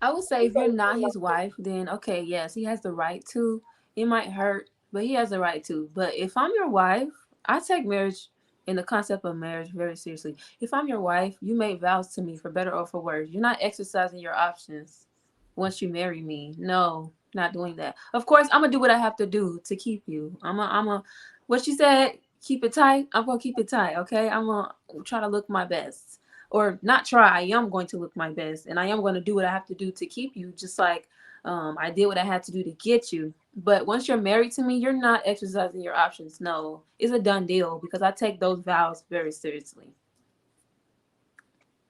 I would say if you're not his wife, then okay, yes, he has the right to. It might hurt, but he has the right to. But if I'm your wife, I take marriage and the concept of marriage very seriously. If I'm your wife, you made vows to me for better or for worse. You're not exercising your options once you marry me. No, not doing that. Of course, I'm gonna do what I have to do to keep you. What she said, keep it tight. I'm gonna keep it tight. Okay, I'm gonna try to look my best, or not try. I am going to look my best, and I am going to do what I have to do to keep you, just like I did what I had to do to get you. But once you're married to me, you're not exercising your options. No, it's a done deal because I take those vows very seriously.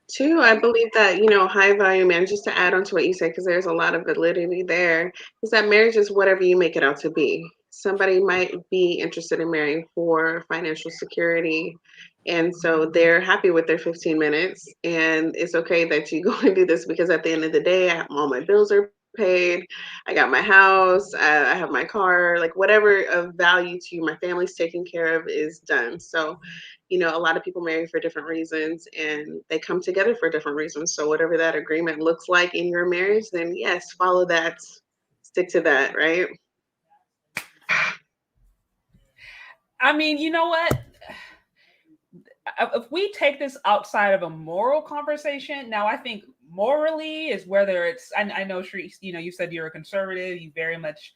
Two, I believe that, high value man, just to add on to what you said, because there's a lot of validity there, is that marriage is whatever you make it out to be. Somebody might be interested in marrying for financial security. And so they're happy with their 15 minutes. And it's okay that you go and do this, because at the end of the day, all my bills are paid. I got my house. I have my car, like whatever of value to you, my family's taken care of is done. So, a lot of people marry for different reasons and they come together for different reasons. So whatever that agreement looks like in your marriage, then yes, follow that, stick to that, right? I mean, you know what? If we take this outside of a moral conversation, now I think morally is whether it's, I know, Sharice, you said you're a conservative, you very much,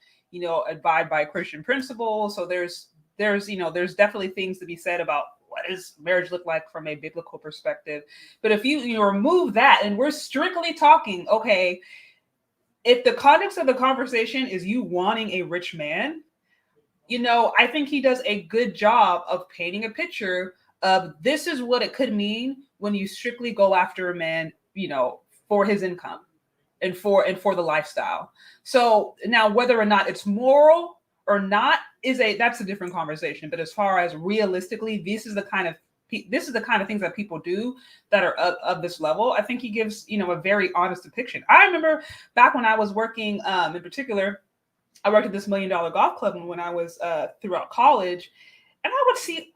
abide by Christian principles. So there's definitely things to be said about what does marriage look like from a biblical perspective. But if you remove that and we're strictly talking, okay, if the context of the conversation is you wanting a rich man, I think he does a good job of painting a picture of this is what it could mean when you strictly go after a man, for his income and for the lifestyle. So now whether or not it's moral or not that's a different conversation. But as far as realistically, this is the kind of things that people do that are of this level. I think he gives, a very honest depiction. I remember back when I was working, in particular, I worked at this $1 Million Golf Club when I was throughout college, and I would see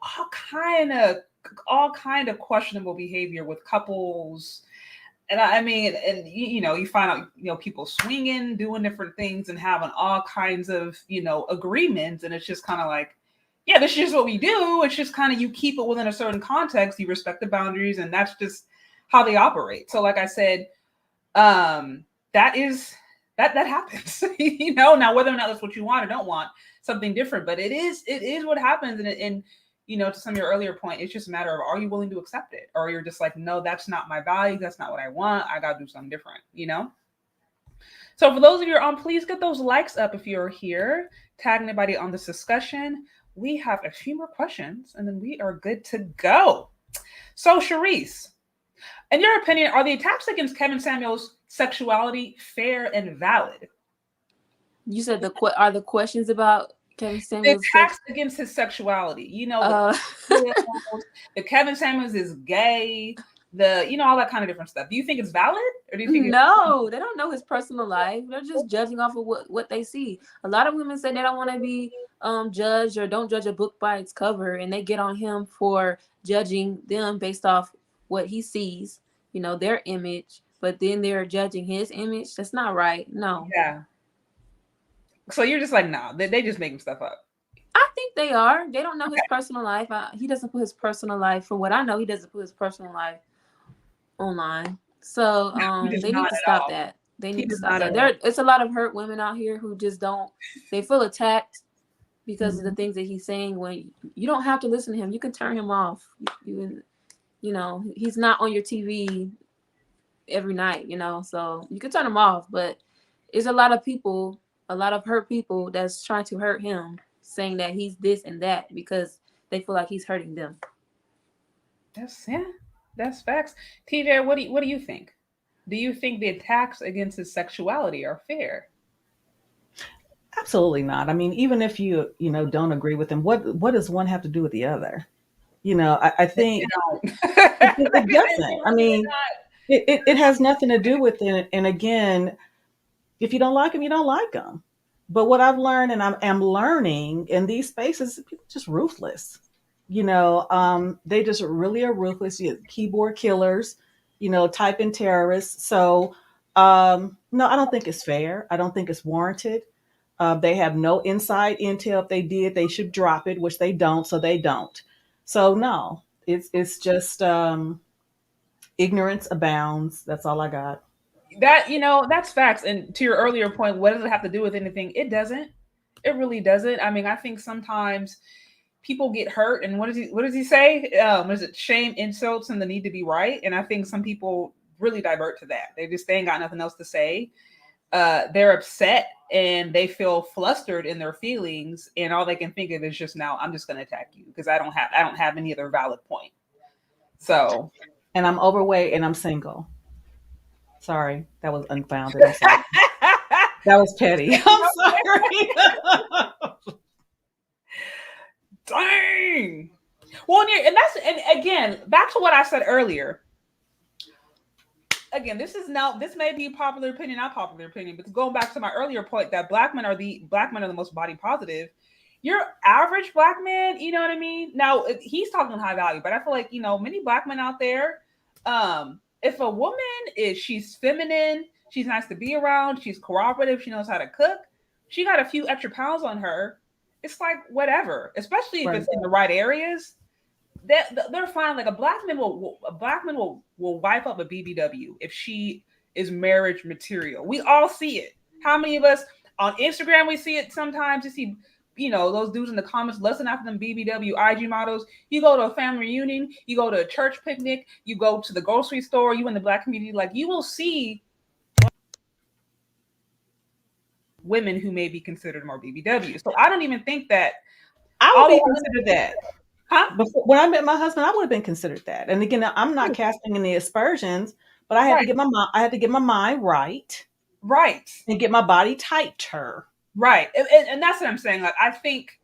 all kind of questionable behavior with couples. And I mean, and you find out, people swinging, doing different things and having all kinds of, agreements. And it's just kind of like, yeah, this is just what we do. It's just kind of, you keep it within a certain context, you respect the boundaries. And that's just, how they operate. So like I said, that happens. Now whether or not that's what you want or don't want, something different, but it is what happens. And to some of your earlier point, it's just a matter of, are you willing to accept it, or you're just like, no, that's not my value, that's not what I want, I gotta do something different. So for those of you on, please get those likes up if you're here. Tag anybody on this discussion. We have a few more questions and then we are good to go. So Sharice, in your opinion, are the attacks against Kevin Samuels' sexuality fair and valid? You said are the questions about Kevin Samuels' the attacks against his sexuality? The Kevin Samuels is gay. All that kind of different stuff. Do you think it's valid, or do you think no? They don't know his personal life. They're just judging off of what they see. A lot of women say they don't want to be judged, or don't judge a book by its cover, and they get on him for judging them based off what he sees, their image, but then they're judging his image. That's not right. No. Yeah. So you're just like, no, they just making stuff up. I think they are. They don't know his personal life. He doesn't put his personal life, from what I know, he doesn't put his personal life online. So they need to stop that. They need to stop that. It's a lot of hurt women out here who just they feel attacked because of the things that he's saying. When you don't have to listen to him, you can turn him off. He's not on your TV every night, so you can turn him off. But it's a lot of people, a lot of hurt people that's trying to hurt him, saying that he's this and that because they feel like he's hurting them. That's facts. TJ, what do you think? Do you think the attacks against his sexuality are fair? Absolutely not. I mean, even if you don't agree with him, what does one have to do with the other? I think it doesn't. I mean, it has nothing to do with it. And again, if you don't like him, you don't like him. But what I've learned, and I'm learning in these spaces, people are just ruthless. They just really are ruthless. Keyboard killers, type in terrorists. So no, I don't think it's fair. I don't think it's warranted. They have no inside intel. If they did, they should drop it, which they don't. So they don't. So no, it's just ignorance abounds. That's all I got. That's facts. And to your earlier point, what does it have to do with anything? It doesn't. It really doesn't. I mean, I think sometimes people get hurt, and what does he say? Is it shame, insults, and the need to be right? And I think some people really divert to that. They ain't got nothing else to say. They're upset and they feel flustered in their feelings, and all they can think of is just, now I'm just going to attack you because I don't have any other valid point. So, and I'm overweight and I'm single. Sorry, that was unfounded. I'm sorry. That was petty. I'm sorry. Dang. Well, and again, back to what I said earlier. Again, this may be popular opinion, not popular opinion, but going back to my earlier point that black men are the most body positive. Your average black man, you know what I mean? Now he's talking high value, but I feel like, many black men out there, if a woman she's feminine, she's nice to be around, she's cooperative, she knows how to cook, she got a few extra pounds on her, it's like whatever, especially if it's in the right areas, they're fine. Like a black man will wipe up a BBW if she is marriage material. We all see it. How many of us on Instagram, we see it sometimes? You see, those dudes in the comments lusting after them BBW IG models. You go to a family reunion, you go to a church picnic, you go to the grocery store, you in the black community, like you will see women who may be considered more BBW. So I don't even think that I would be considered that. Huh? Before, when I met my husband, I would have been considered that. And again, I'm not casting any aspersions, but I had to get my mind right, and get my body tighter. Right. And that's what I'm saying. Like, I think,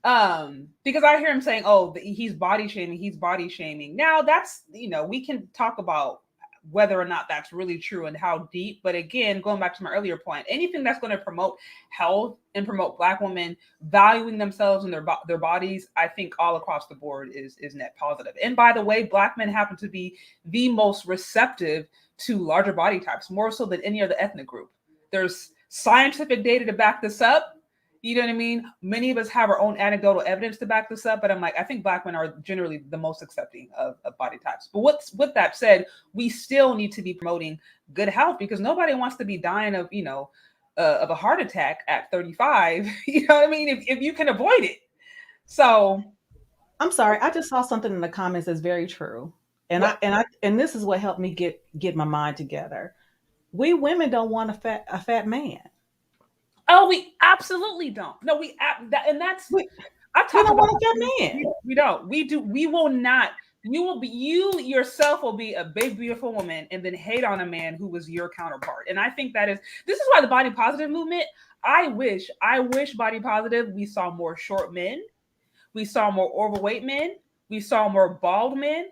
because I hear him saying, oh, he's body shaming. Now that's, we can talk about whether or not that's really true and how deep. But again, going back to my earlier point, anything that's going to promote health and promote Black women valuing themselves and their bodies, I think all across the board is net positive. And by the way, Black men happen to be the most receptive to larger body types, more so than any other ethnic group. There's scientific data to back this up. You know what I mean? Many of us have our own anecdotal evidence to back this up, but I'm like, I think Black men are generally the most accepting of body types. But with that said, we still need to be promoting good health because nobody wants to be dying of, of a heart attack at 35. You know what I mean? If you can avoid it. So I'm sorry, I just saw something in the comments that's very true. And and this is what helped me get my mind together. We women don't want a fat man. Oh, we absolutely don't. No, and that's I We talk don't about want a fat man. we don't. We do. We will not. You yourself will be a big, beautiful woman and then hate on a man who was your counterpart. And I think this is why the body positive movement, I wish body positive, we saw more short men. We saw more overweight men. We saw more bald men.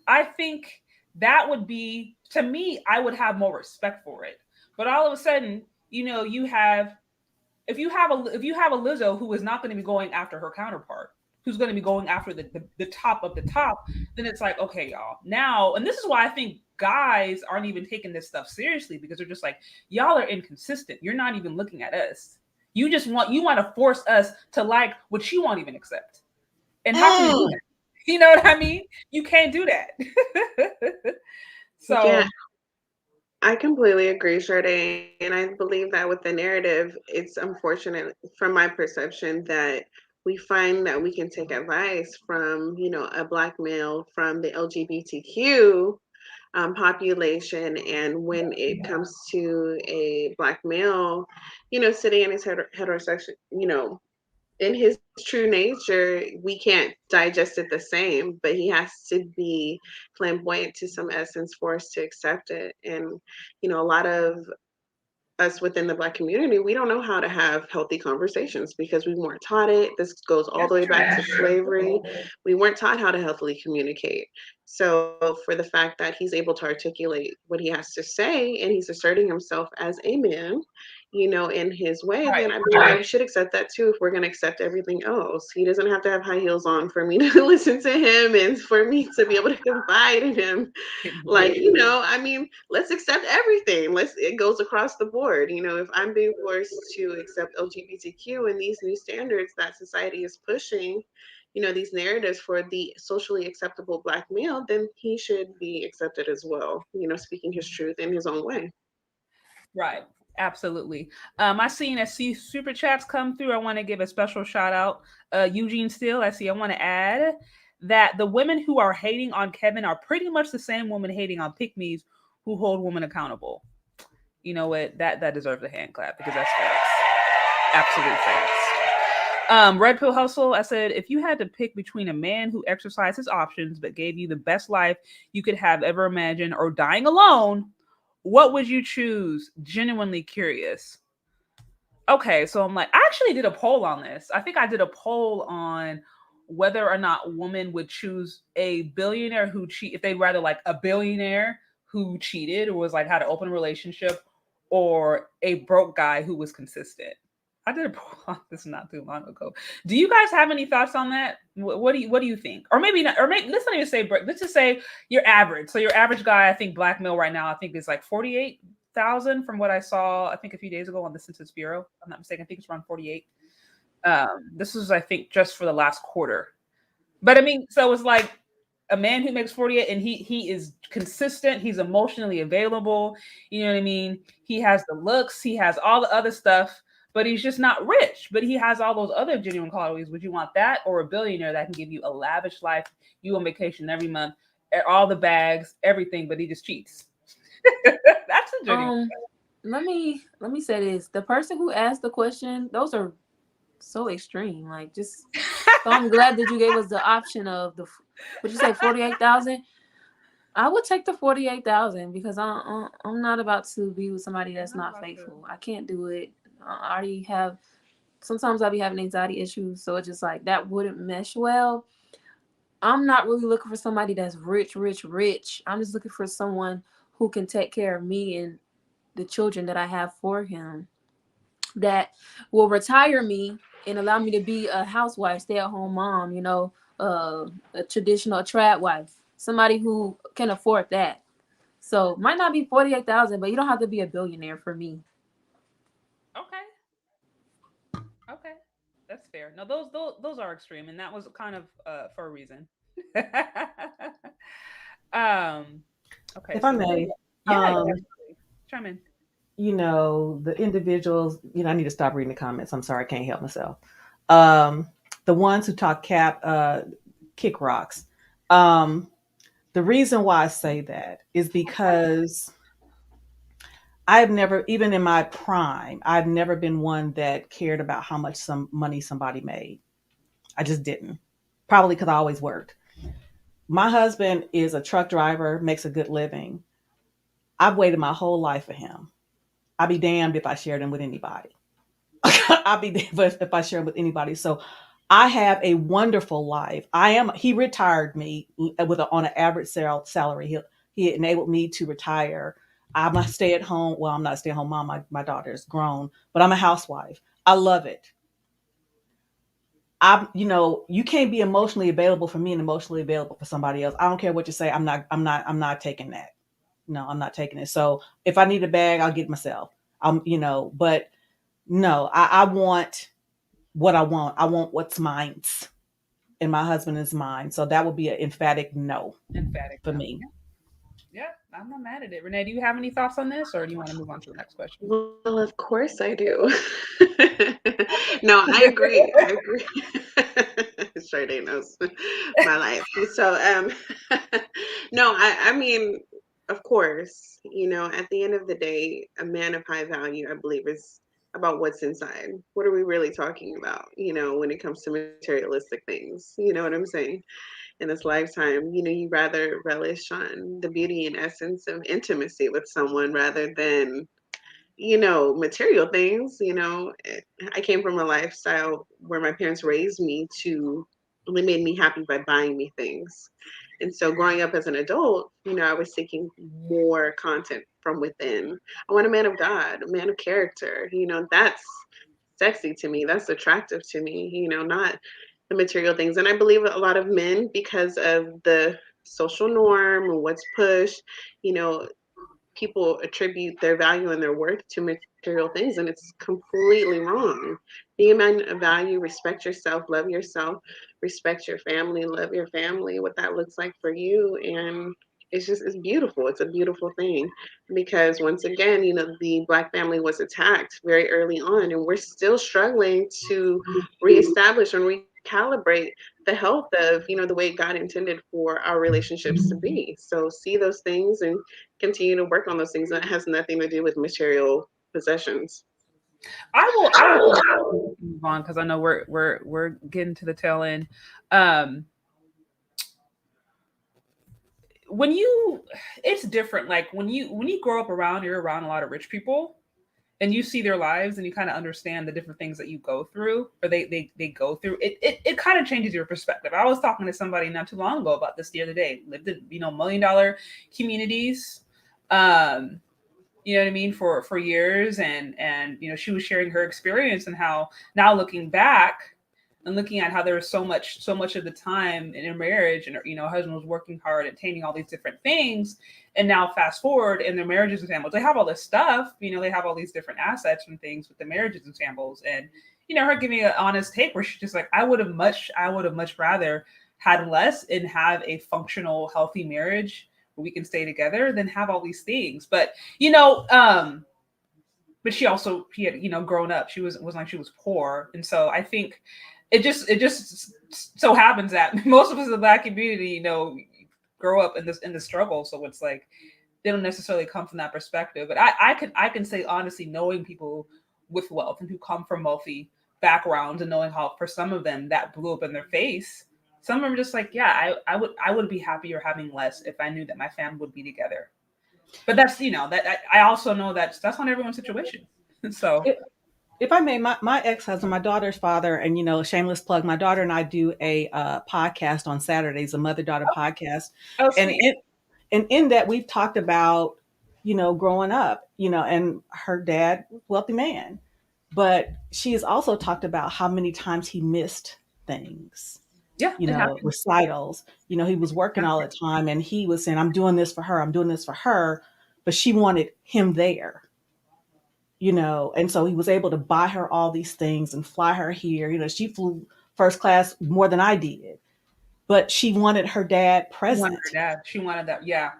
I think that would be, to me, I would have more respect for it. But all of a sudden, you have, if you have a Lizzo who is not going to be going after her counterpart, who's going to be going after the top of the top, then it's like, okay, y'all. Now, and this is why I think guys aren't even taking this stuff seriously, because they're just like, y'all are inconsistent. You're not even looking at us. You want to force us to like what you won't even accept. And how can you do that? You know what I mean? You can't do that. So yeah, I completely agree, Sade. And I believe that with the narrative, it's unfortunate from my perception that we find that we can take advice from, a Black male from the LGBTQ population. And when it comes to a Black male, sitting in his heterosexual, in his true nature, we can't digest it the same, but he has to be flamboyant to some essence for us to accept it. And, a lot of us within the Black community, we don't know how to have healthy conversations because we weren't taught it. This goes all the way back to slavery. We weren't taught how to healthily communicate. So for the fact that he's able to articulate what he has to say and he's asserting himself as a man, in his way, then I believe that we should accept that too if we're going to accept everything else. He doesn't have to have high heels on for me to listen to him and for me to be able to confide in him. Like, let's accept everything. It goes across the board. If I'm being forced to accept LGBTQ and these new standards that society is pushing, these narratives for the socially acceptable Black male, then he should be accepted as well, speaking his truth in his own way. Right. Absolutely. I see super chats come through. I want to give a special shout out. Eugene Steele, I want to add that the women who are hating on Kevin are pretty much the same women hating on pick-me's who hold women accountable. You know what? That deserves a hand clap because that's facts. Absolute facts. Red Pill Hustle, I said, if you had to pick between a man who exercised his options but gave you the best life you could have ever imagined or dying alone, what would you choose? Genuinely curious. Okay, so I'm like, I actually did a poll on this. I think I did a poll on whether or not women would choose a billionaire who cheat, if they'd rather like a billionaire who cheated or was like had an open relationship, or a broke guy who was consistent. I did a poll on this not too long ago. Do you guys have any thoughts on that? What do you think? Or maybe not, or maybe let's not even say broke. Let's just say your average. So your average guy, I think Black male right now, I think is like 48,000 from what I saw, I think a few days ago on the Census Bureau. I'm not mistaken. I think it's around 48. This is, I think, just for the last quarter. But I mean, so it's like a man who makes 48 and he is consistent. He's emotionally available. You know what I mean? He has the looks. He has all the other stuff. But he's just not rich, but he has all those other genuine qualities. Would you want that or a billionaire that can give you a lavish life, you on vacation every month, all the bags, everything, but he just cheats? That's a genuine. Let me say this. The person who asked the question, those are so extreme. Like, just so I'm glad that you gave us the option of would you say 48,000? I would take the 48,000 because I'm not about to be with somebody that's not faithful. I can't do it. I already have, sometimes I'll be having anxiety issues. So it's just like, that wouldn't mesh well. I'm not really looking for somebody that's rich. I'm just looking for someone who can take care of me and the children that I have for him, that will retire me and allow me to be a housewife, stay-at-home mom, a traditional trad wife, somebody who can afford that. So might not be 48,000, but you don't have to be a billionaire for me. Okay. That's fair. No, those are extreme, and that was kind of for a reason. um, okay, If I so may, yeah, um, definitely. Chime in. the individuals, I need to stop reading the comments. I'm sorry, I can't help myself. Um, the ones who talk kick rocks. Um, the reason why I say that is because I've never, even in my prime, I've never been one that cared about how much some money somebody made. I just didn't. Probably because I always worked. My husband is a truck driver, makes a good living. I've waited my whole life for him. I'd be damned if I shared him with anybody. I'd be damned if I share him with anybody. So I have a wonderful life. He retired me on an average salary. He enabled me to retire. I'm a stay at home. Well, I'm not a stay at home mom. My daughter is grown, but I'm a housewife. I love it. You can't be emotionally available for me and emotionally available for somebody else. I don't care what you say. I'm not taking that. No, I'm not taking it. So if I need a bag, I'll get it myself. But no, I want what I want. I want what's mine, and my husband is mine. So that would be an emphatic no Emphatic for no. me. Yeah, I'm not mad at it. Renee, do you have any thoughts on this, or do you want to move on to the next question? Well, of course I do. No, I agree. I agree. Sade knows my life. So, no, I mean, of course, at the end of the day, a man of high value, I believe, is about what's inside. What are we really talking about, when it comes to materialistic things? You know what I'm saying? In this lifetime, you rather relish on the beauty and essence of intimacy with someone rather than material things. I came from a lifestyle where my parents raised me to, they made me happy by buying me things. And so growing up as an adult, I was seeking more content from within. I want a man of God, a man of character. That's sexy to me. That's attractive to me, not the material things. And I believe a lot of men, because of the social norm and what's pushed, you know, people attribute their value and their worth to material things, and it's completely wrong. Be a man of value, respect yourself, respect your family, love your family, what that looks like for you. And it's beautiful. It's a beautiful thing, because once again, the Black family was attacked very early on, and we're still struggling to reestablish and recalibrate the health of, the way God intended for our relationships to be. So see those things and continue to work on those things. That has nothing to do with material possessions. I will move on because I know we're getting to the tail end. Um, when you it's different. Like when you grow up you're around a lot of rich people, and you see their lives, and you kind of understand the different things that you go through, or they go through. It kind of changes your perspective. I was talking to somebody not too long ago about this the other day. Lived in $1 million communities, you know what I mean, for years, and she was sharing her experience, and how now looking back and looking at how there was so much of the time in a marriage, and her husband was working hard, attaining all these different things, and now fast forward in their marriages and families, they have all this stuff, they have all these different assets and things with the marriages and families, and her giving an honest take where she's just like, I would have much rather had less and have a functional, healthy marriage where we can stay together than have all these things. But but she had grown up. She wasn't like she was poor, and so I think it just so happens that most of us in the Black community, grow up in the struggle. So it's like they don't necessarily come from that perspective. But I can say honestly, knowing people with wealth and who come from wealthy backgrounds, and knowing how for some of them that blew up in their face. Some of them are just like, yeah, I would be happier having less if I knew that my family would be together. But that's that I also know that's not everyone's situation. So If I may, my ex-husband, my daughter's father, and shameless plug, my daughter and I do a podcast on Saturdays, a mother-daughter podcast. oh And sweet. in that we've talked about, growing up, and her dad, wealthy man. But she has also talked about how many times he missed things, Yeah, it happens. recitals. He was working all the time, and he was saying, I'm doing this for her. I'm doing this for her. But she wanted him there. And so he was able to buy her all these things and fly her here. She flew first class more than I did, but she wanted her dad She wanted present. her dad. She wanted that. Yeah.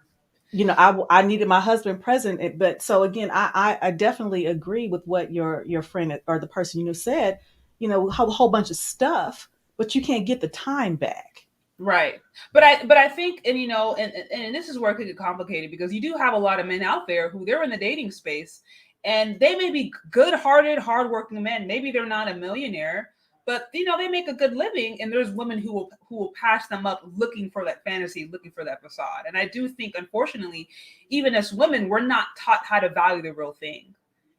I needed my husband present. But so again, I definitely agree with what your friend or the person said. A whole bunch of stuff, but you can't get the time back. Right. But I think, and and this is where it could get complicated, because you do have a lot of men out there who they're in the dating space, and they may be good-hearted, hardworking men. Maybe they're not a millionaire, but they make a good living, and there's women who will pass them up looking for that fantasy, looking for that facade. And I do think, unfortunately, even as women, we're not taught how to value the real thing.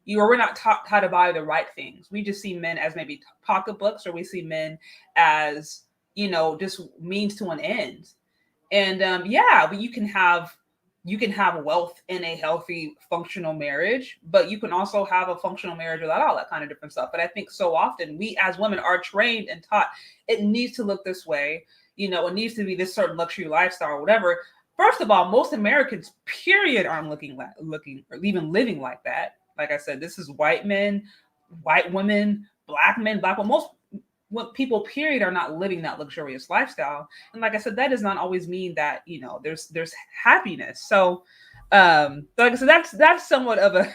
We're not taught how to value the right things. We just see men as maybe pocketbooks, or we see men as just means to an end. And but you can have wealth in a healthy, functional marriage, but you can also have a functional marriage without all that kind of different stuff. But I think so often we as women are trained and taught it needs to look this way, it needs to be this certain luxury lifestyle or whatever. First of all, most Americans, period, aren't looking or even living like that. Like I said, this is white men, white women, black men, black women. Most people, period, are not living that luxurious lifestyle. And like I said, that does not always mean that there's happiness. So like I said, that's somewhat of a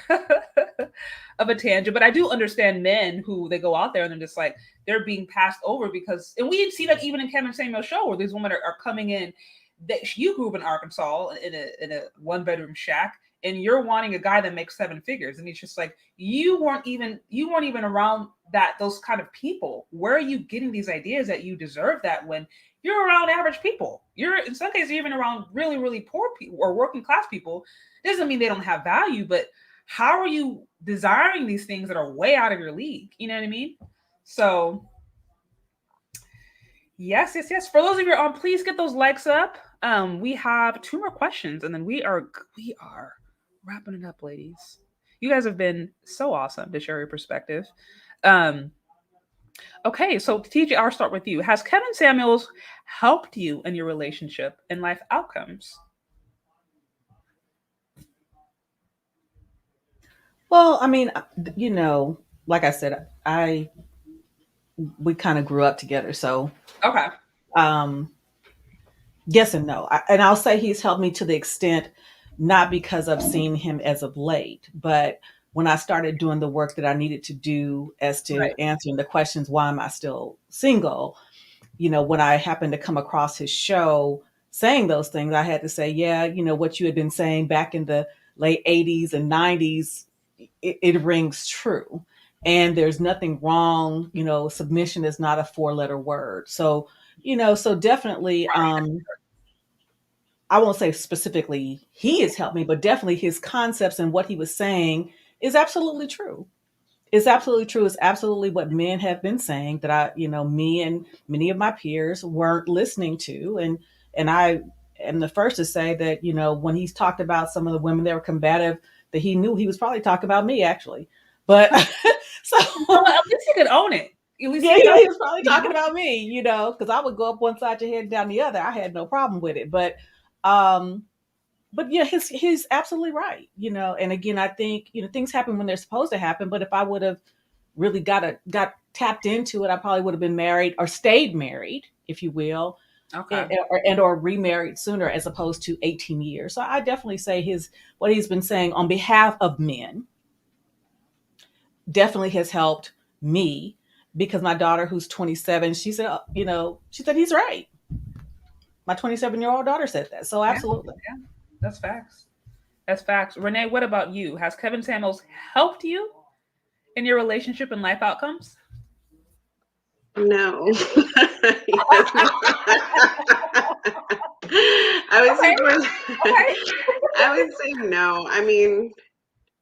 of a tangent. But I do understand men who they go out there and they're just like, they're being passed over because, and we see that even in Kevin Samuel's show, where these women are coming in. That you grew up in Arkansas in a 1-bedroom shack, and you're wanting a guy that makes 7 figures, and it's just like you weren't even around those kind of people. Where are you getting these ideas that you deserve that when you're around average people? You're in some cases even around really, really poor people or working class people. Doesn't mean they don't have value, but how are you desiring these things that are way out of your league? You know what I mean? So yes. For those of you on, please get those likes up. We have 2 more questions, and then we are wrapping it up, ladies. You guys have been so awesome to share your perspective. Okay, so TJ, I'll start with you. Has Kevin Samuels helped you in your relationship and life outcomes? Well, I mean, like I said, we kind of grew up together, so Okay. Yes and no. And I'll say he's helped me to the extent, not because I've seen him as of late, but when I started doing the work that I needed to do as to Right. answering the questions, why am I still single? When I happened to come across his show saying those things, I had to say, yeah, what you had been saying back in the late 80s and 90s, it rings true. And there's nothing wrong. Submission is not a 4-letter word. So, so definitely, I won't say specifically he has helped me, but definitely his concepts and what he was saying is absolutely true. It's absolutely true. It's absolutely what men have been saying that me and many of my peers weren't listening to. And I am the first to say that, when he's talked about some of the women that were combative, that he knew he was probably talking about me actually. But so Well, at least you could own it. At least yeah, he was probably you know? talking about me, because I would go up one side your head, down the other. I had no problem with it. Um, but yeah, he's absolutely right, and again, I think, things happen when they're supposed to happen. But if I would have really got tapped into it, I probably would have been married or stayed married, if you will, Okay. or remarried sooner as opposed to 18 years. So I definitely say what he's been saying on behalf of men definitely has helped me, because my daughter, who's 27, she said, he's right. My 27-year-old daughter said that. So absolutely. Yeah, that's facts. That's facts. Renee, what about you? Has Kevin Samuels helped you in your relationship and life outcomes? No. I would say I would say no. I mean,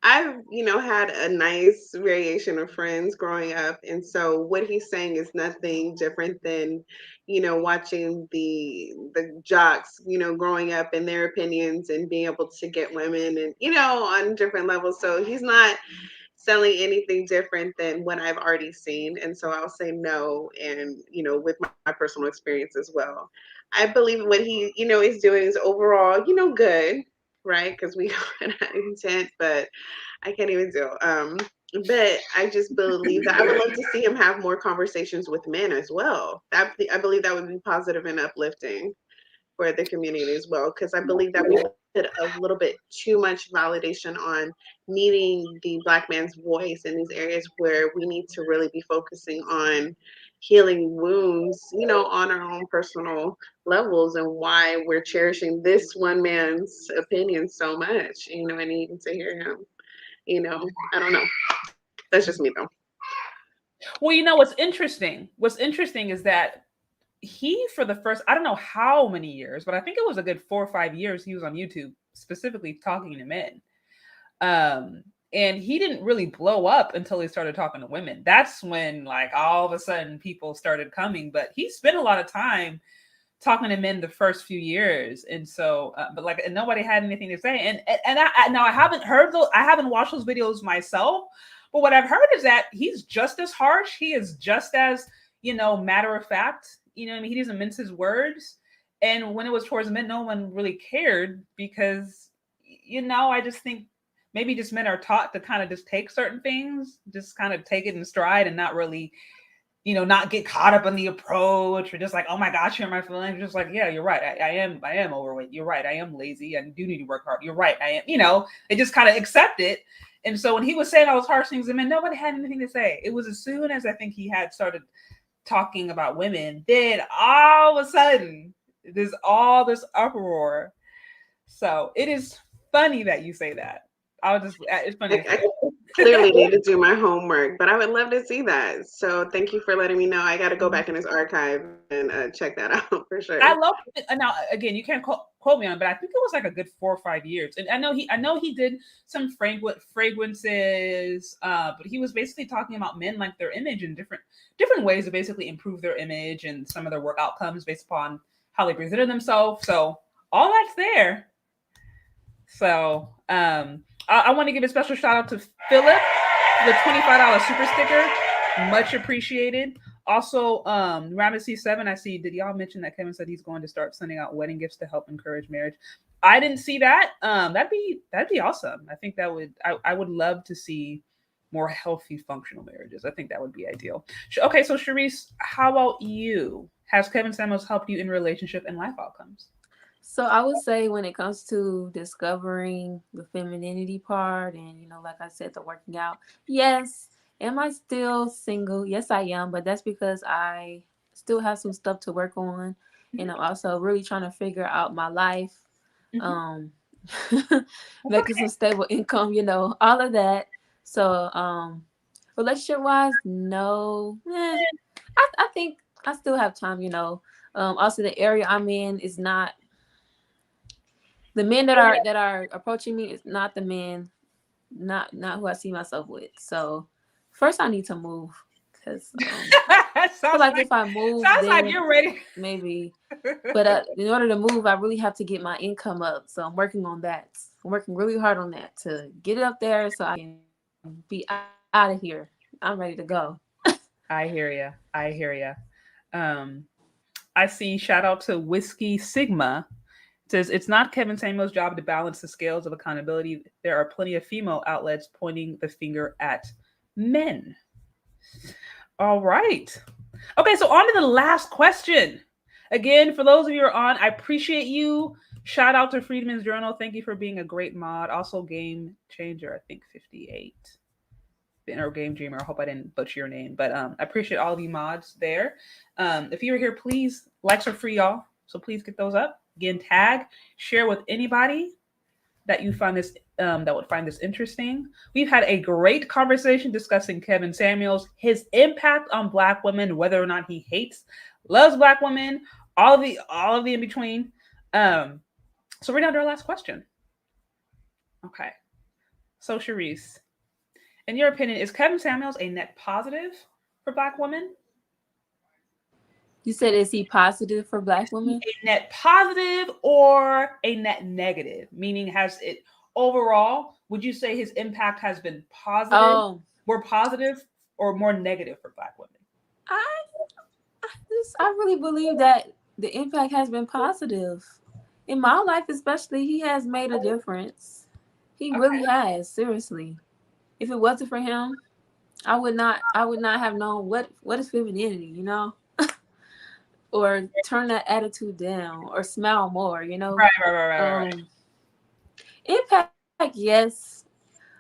I've, had a nice variation of friends growing up. And so what he's saying is nothing different than, watching the jocks, growing up and their opinions and being able to get women and, on different levels. So he's not selling anything different than what I've already seen. And so I'll say no. And, with my personal experience as well. I believe what he, is doing is overall, good, right? Because we got that intent, but I can't even do. But I just believe that I would love to see him have more conversations with men as well. I believe that would be positive and uplifting for the community as well, because I believe that we put a little bit too much validation on needing the Black man's voice in these areas where we need to really be focusing on healing wounds, on our own personal levels, and why we're cherishing this one man's opinion so much, and needing to hear him. I don't know. That's just me though. Well, what's interesting? What's interesting is that he, for the first, I don't know how many years, but I think it was a good 4 or 5 years he was on YouTube specifically talking to men. And he didn't really blow up until he started talking to women. That's when, like, all of a sudden people started coming, but he spent a lot of time talking to men the first few years. And so, and nobody had anything to say. And I haven't heard those, I haven't watched those videos myself, but what I've heard is that he's just as harsh. He is just as, matter of fact. He doesn't mince his words. And when it was towards men, no one really cared because, I just think maybe just men are taught to kind of just take certain things, just kind of take it in stride and not really, not get caught up in the approach or just like, oh my gosh, you're my feelings. Just like, yeah, you're right. I am overweight. You're right. I am lazy. I do need to work hard. You're right. I am, they just kind of accept it. And so when he was saying all those harsh things, men, nobody had anything to say. It was as soon as I think he had started talking about women, then all of a sudden there's all this uproar. So it is funny that you say that. It's funny. I clearly need to do my homework, but I would love to see that. So thank you for letting me know. I got to go back in his archive and check that out for sure. I love it. Now, again, you can't quote me on it, but I think it was like a good 4 or 5 years. And I know he did some fragrances, but he was basically talking about men, like their image and different ways to basically improve their image and some of their work outcomes based upon how they presented themselves. So all that's there. So I want to give a special shout out to Philip, the $25 super sticker, much appreciated. Also, Ramesses 7, I see. Did y'all mention that Kevin said he's going to start sending out wedding gifts to help encourage marriage? I didn't see that. That'd be awesome. I think I would love to see more healthy, functional marriages. I think that would be ideal. Okay, so Sharice, how about you? Has Kevin Samuels helped you in relationship and life outcomes? So I would say when it comes to discovering the femininity part and, like I said, the working out, yes. Am I still single? Yes, I am. But that's because I still have some stuff to work on. And I'm also really trying to figure out my life, making some stable income, all of that. So relationship wise, no. I think I still have time, Also, the area I'm in is not. The men that are approaching me is not the men, not who I see myself with. So first I need to move because I feel like if I move, sounds like you're ready. Maybe. But in order to move, I really have to get my income up. So I'm working on that. I'm working really hard on that to get it up there so I can be out of here. I'm ready to go. I hear you. I see. Shout out to Whiskey Sigma. Says it's not Kevin Samuels' job to balance the scales of accountability. There are plenty of female outlets pointing the finger at men. All right. Okay, so on to the last question. Again, for those of you who are on, I appreciate you. Shout out to Freedman's Journal. Thank you for being a great mod. Also, Game Changer, I think 58. Or Game Dreamer. I hope I didn't butcher your name, but I appreciate all of you mods there. If you're here, please, likes are free, y'all. So please get those up. Again, tag, share with anybody that you find this that would find this interesting. We've had a great conversation discussing Kevin Samuels, his impact on Black women, whether or not he hates, loves Black women, all of the in between. So we're down to our last question. Okay. So Sharice, in your opinion, is Kevin Samuels a net positive for Black women? You said, is he positive for Black women? A net positive or a net negative? Meaning, has it overall, would you say his impact has been positive, more positive, or more negative for Black women? I really believe that the impact has been positive. In my life, especially, he has made a difference. He really has, seriously. if it wasn't for him, I would not have known what is femininity, you know, or turn that attitude down or smile more, you know. Right. Impact, yes.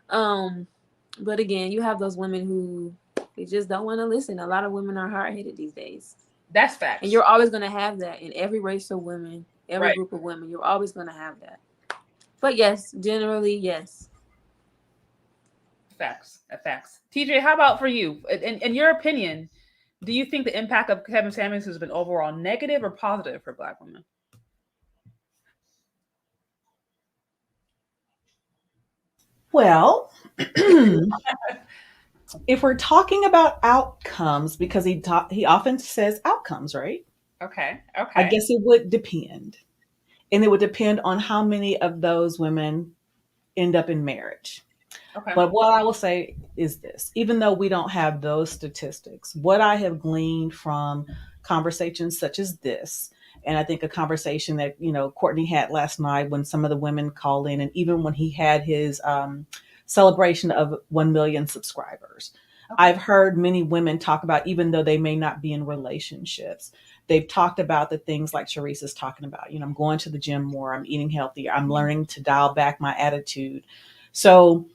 But again, you have those women who they just don't want to listen. A lot of women are hard-headed these days. That's facts. And you're always going to have that in every race of women, every group of women. You're always going to have that. But yes, generally, yes. Facts. TJ, how about for you? In your opinion, do you think the impact of Kevin Samuels has been overall negative or positive for Black women? Well, if we're talking about outcomes, because he often says outcomes, right? Okay. I guess it would depend. And it would depend on how many of those women end up in marriage. Okay. But what I will say is this, even though we don't have those statistics, what I have gleaned from conversations such as this, and I think a conversation that, Courtney had last night when some of the women called in, and even when he had his celebration of 1 million subscribers, I've heard many women talk about, even though they may not be in relationships, they've talked about the things like Sharice is talking about. I'm going to the gym more, I'm eating healthier, I'm learning to dial back my attitude. So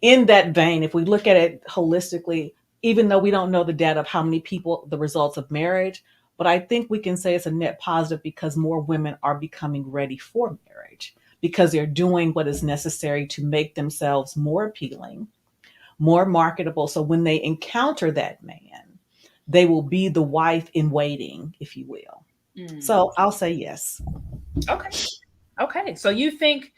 in that vein, if we look at it holistically, even though we don't know the data of how many people, the results of marriage, but I think we can say it's a net positive because more women are becoming ready for marriage because they're doing what is necessary to make themselves more appealing, more marketable. So when they encounter that man, they will be the wife in waiting, if you will. So I'll say yes. Okay. So you think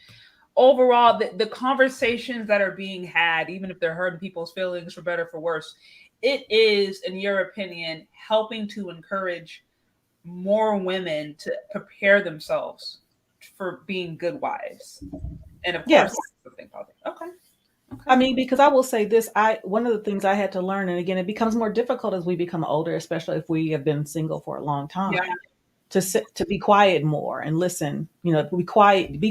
overall the conversations that are being had, even if they're hurting people's feelings for better, for worse, it is, in your opinion, helping to encourage more women to prepare themselves for being good wives. And of course, something positive. Okay. I mean, because I will say this, one of the things I had to learn, and again, it becomes more difficult as we become older, especially if we have been single for a long time, to be quiet more and listen, be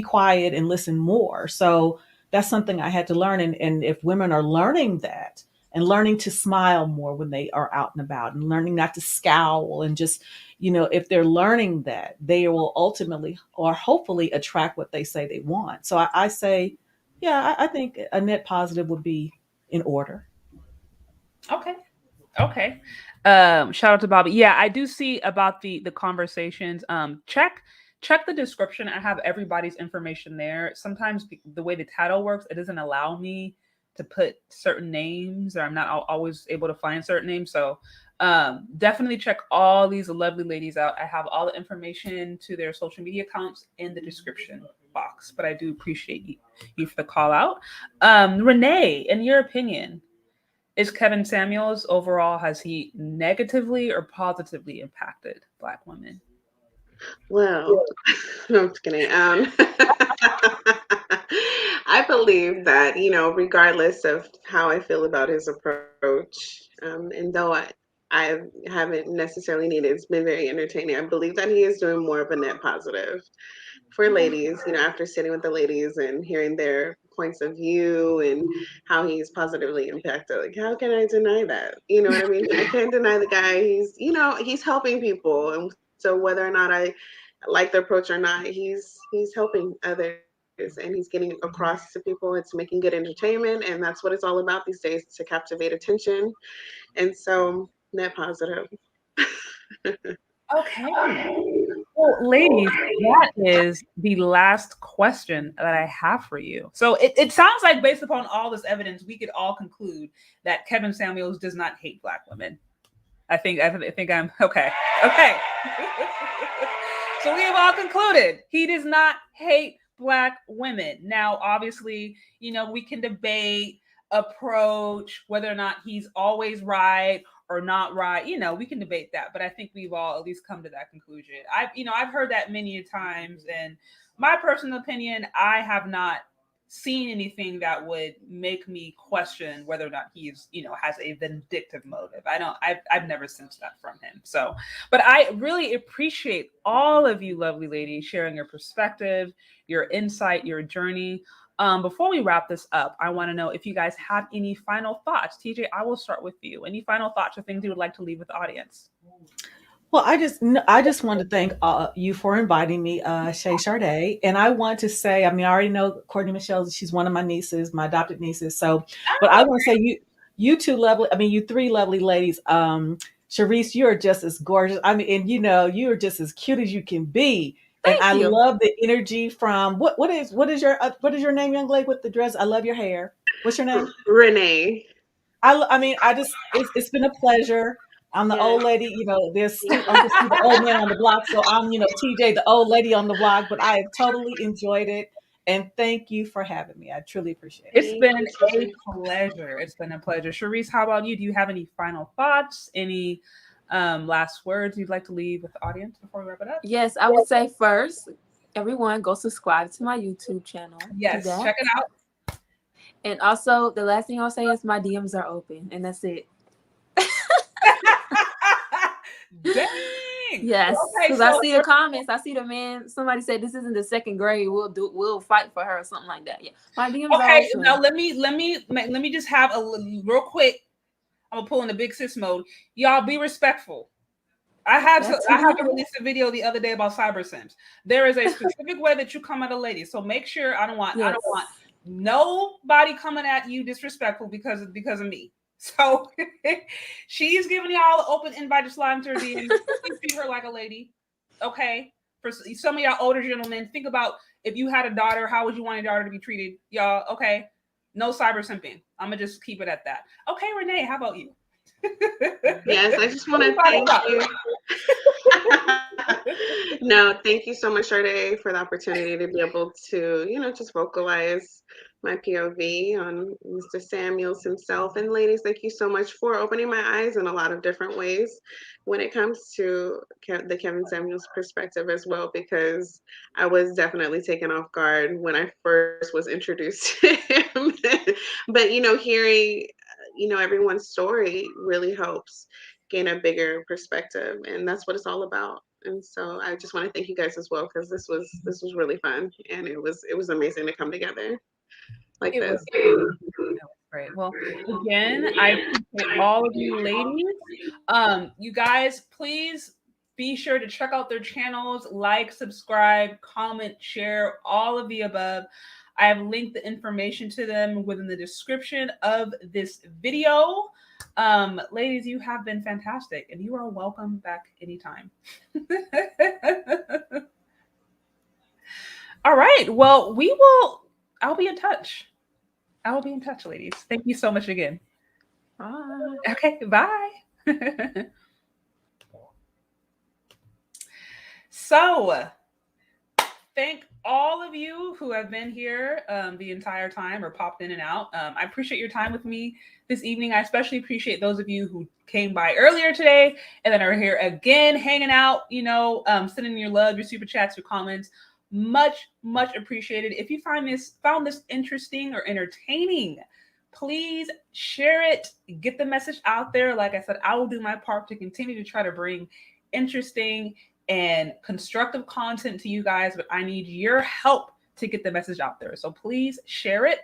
quiet and listen more. So that's something I had to learn. And if women are learning that and learning to smile more when they are out and about and learning not to scowl and just, if they're learning that, they will ultimately or hopefully attract what they say they want. So I say, yeah, I think a net positive would be in order. Okay. Shout out to Bobby. Yeah, I do see about the conversations. Check the description. I have everybody's information there. Sometimes the way the title works, it doesn't allow me to put certain names, or I'm not always able to find certain names. So definitely check all these lovely ladies out. I have all the information to their social media accounts in the description box. But I do appreciate you for the call out. Renee, in your opinion, is Kevin Samuels overall, has he negatively or positively impacted Black women? Well, no, I'm just kidding. I believe that, regardless of how I feel about his approach, and though I haven't necessarily needed, it's been very entertaining. I believe that he is doing more of a net positive for ladies, after sitting with the ladies and hearing their points of view and how he's positively impacted. Like, how can I deny that? You know what I mean? I can't deny the guy. He's helping people. And so whether or not I like the approach or not, he's helping others and he's getting across to people. It's making good entertainment. And that's what it's all about these days, to captivate attention. And so net positive. Okay. Well, ladies, that is the last question that I have for you. So it sounds like, based upon all this evidence, we could all conclude that Kevin Samuels does not hate Black women. I think I'm okay. Okay. So we have all concluded he does not hate Black women. Now, obviously, we can debate, approach, whether or not he's always right or not right. We can debate that, but I think we've all at least come to that conclusion. I've heard that many times, and my personal opinion, I have not seen anything that would make me question whether or not he's, has a vindictive motive. I've never sensed that from him. So, but I really appreciate all of you lovely ladies sharing your perspective, your insight, your journey. Before we wrap this up, I want to know if you guys have any final thoughts. TJ, I will start with you. Any final thoughts or things you would like to leave with the audience? Well, I just want to thank you for inviting me, Shay Sade. And I want to say, I mean, I already know Courtney Michelle, she's one of my nieces, my adopted nieces. So, but I want to say you two lovely, I mean, you three lovely ladies. Sharice, you're just as gorgeous. I mean, and you're just as cute as you can be. And Thank I you. love the energy from what is your name, young lady with the dress? I love your hair. What's your name? Renee. I mean, it's been a pleasure. I'm the old lady, there's Uncle Steve, the old man on the block. So I'm, TJ, the old lady on the block, but I have totally enjoyed it. And thank you for having me. I truly appreciate it. It's been a pleasure. It's been a pleasure. Sharice, how about you? Do you have any final thoughts? Any last words you'd like to leave with the audience before we wrap it up? Yes, I would say first, everyone go subscribe to my YouTube channel. Yes, check it out. And also, the last thing I'll say is my DMs are open, and that's it. Dang. Yes, because Okay, I see the comments. I see the man. Somebody said this isn't the second grade. We'll fight for her or something like that. Yeah, my DMs are open. Now let me just have real quick. I'm gonna pull in the big sis mode. Y'all be respectful. I had to release a video the other day about cyber sims. There is a specific way that you come at a lady. So make sure I don't want nobody coming at you disrespectful because of me. So she's giving y'all an open invite to slide into her DM. Please treat her like a lady. Okay. For some of y'all older gentlemen, think about if you had a daughter, how would you want your daughter to be treated? Y'all, okay. No cyber simping. I'm gonna just keep it at that. Okay, Renee, how about you? Yes, I just want to thank you. No, thank you so much, Sade, for the opportunity to be able to, just vocalize my POV on Mr. Samuels himself. And ladies, thank you so much for opening my eyes in a lot of different ways when it comes to the Kevin Samuels perspective as well, because I was definitely taken off guard when I first was introduced to him. But, hearing everyone's story really helps gain a bigger perspective, and that's what it's all about. And so I just want to thank you guys as well, because this was really fun, and it was amazing to come together like this. It was great. Well, again, I appreciate all of you ladies. You guys, please be sure to check out their channels, like, subscribe, comment, share, all of the above. I have linked the information to them within the description of this video. Ladies, you have been fantastic, and you are welcome back anytime. All right. Well, I'll be in touch. I will be in touch, ladies. Thank you so much again. Bye. Okay, bye. So, thank all of you who have been here the entire time or popped in and out. I appreciate your time with me this evening. I especially appreciate those of you who came by earlier today and then are here again, hanging out, sending your love, your super chats, your comments. Much, much appreciated. If you found this interesting or entertaining, please share it, get the message out there. Like I said, I will do my part to continue to try to bring interesting and constructive content to you guys, but I need your help to get the message out there. So please share it.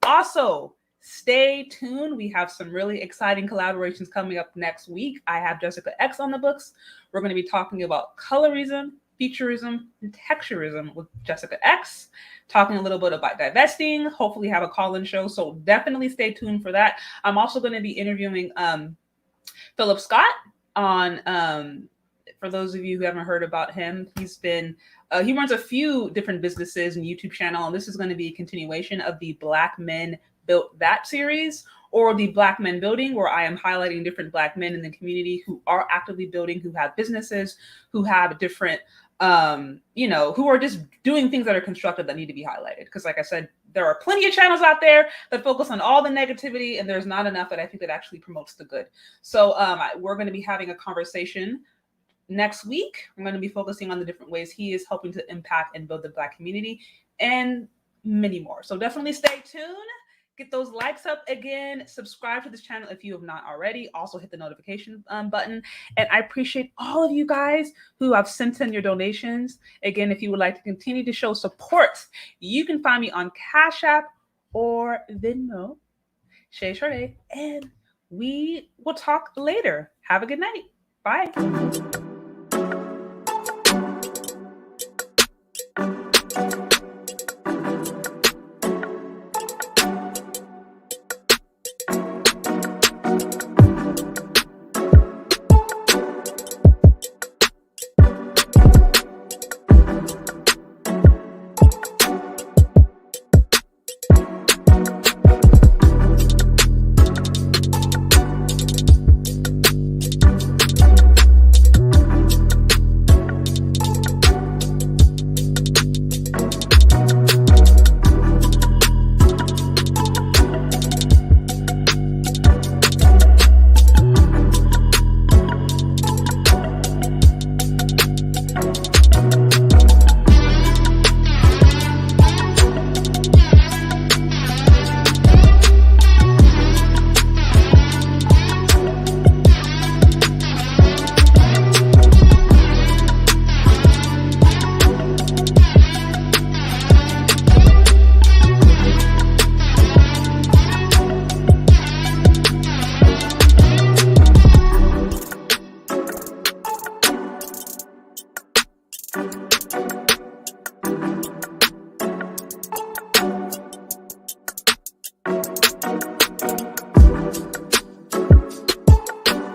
Also, stay tuned. We have some really exciting collaborations coming up next week. I have Jessica X on the books. We're going to be talking about colorism, featurism, and texturism with Jessica X, talking a little bit about divesting, hopefully have a call-in show. So definitely stay tuned for that. I'm also going to be interviewing Philip Scott on, for those of you who haven't heard about him, he's been, he runs a few different businesses and YouTube channel. And this is going to be a continuation of the Black Men Built That series, or the Black Men Building, where I am highlighting different Black men in the community who are actively building, who have businesses, who have different, who are just doing things that are constructive that need to be highlighted. Because like I said, there are plenty of channels out there that focus on all the negativity, and there's not enough that I think that actually promotes the good. So we're going to be having a conversation next week. I'm going to be focusing on the different ways he is helping to impact and build the Black community and many more. So definitely stay tuned. Get those likes up again. Subscribe to this channel if you have not already. Also hit the notification button. And I appreciate all of you guys who have sent in your donations. Again, if you would like to continue to show support, you can find me on Cash App or Venmo, Sharice, and we will talk later. Have a good night. Bye.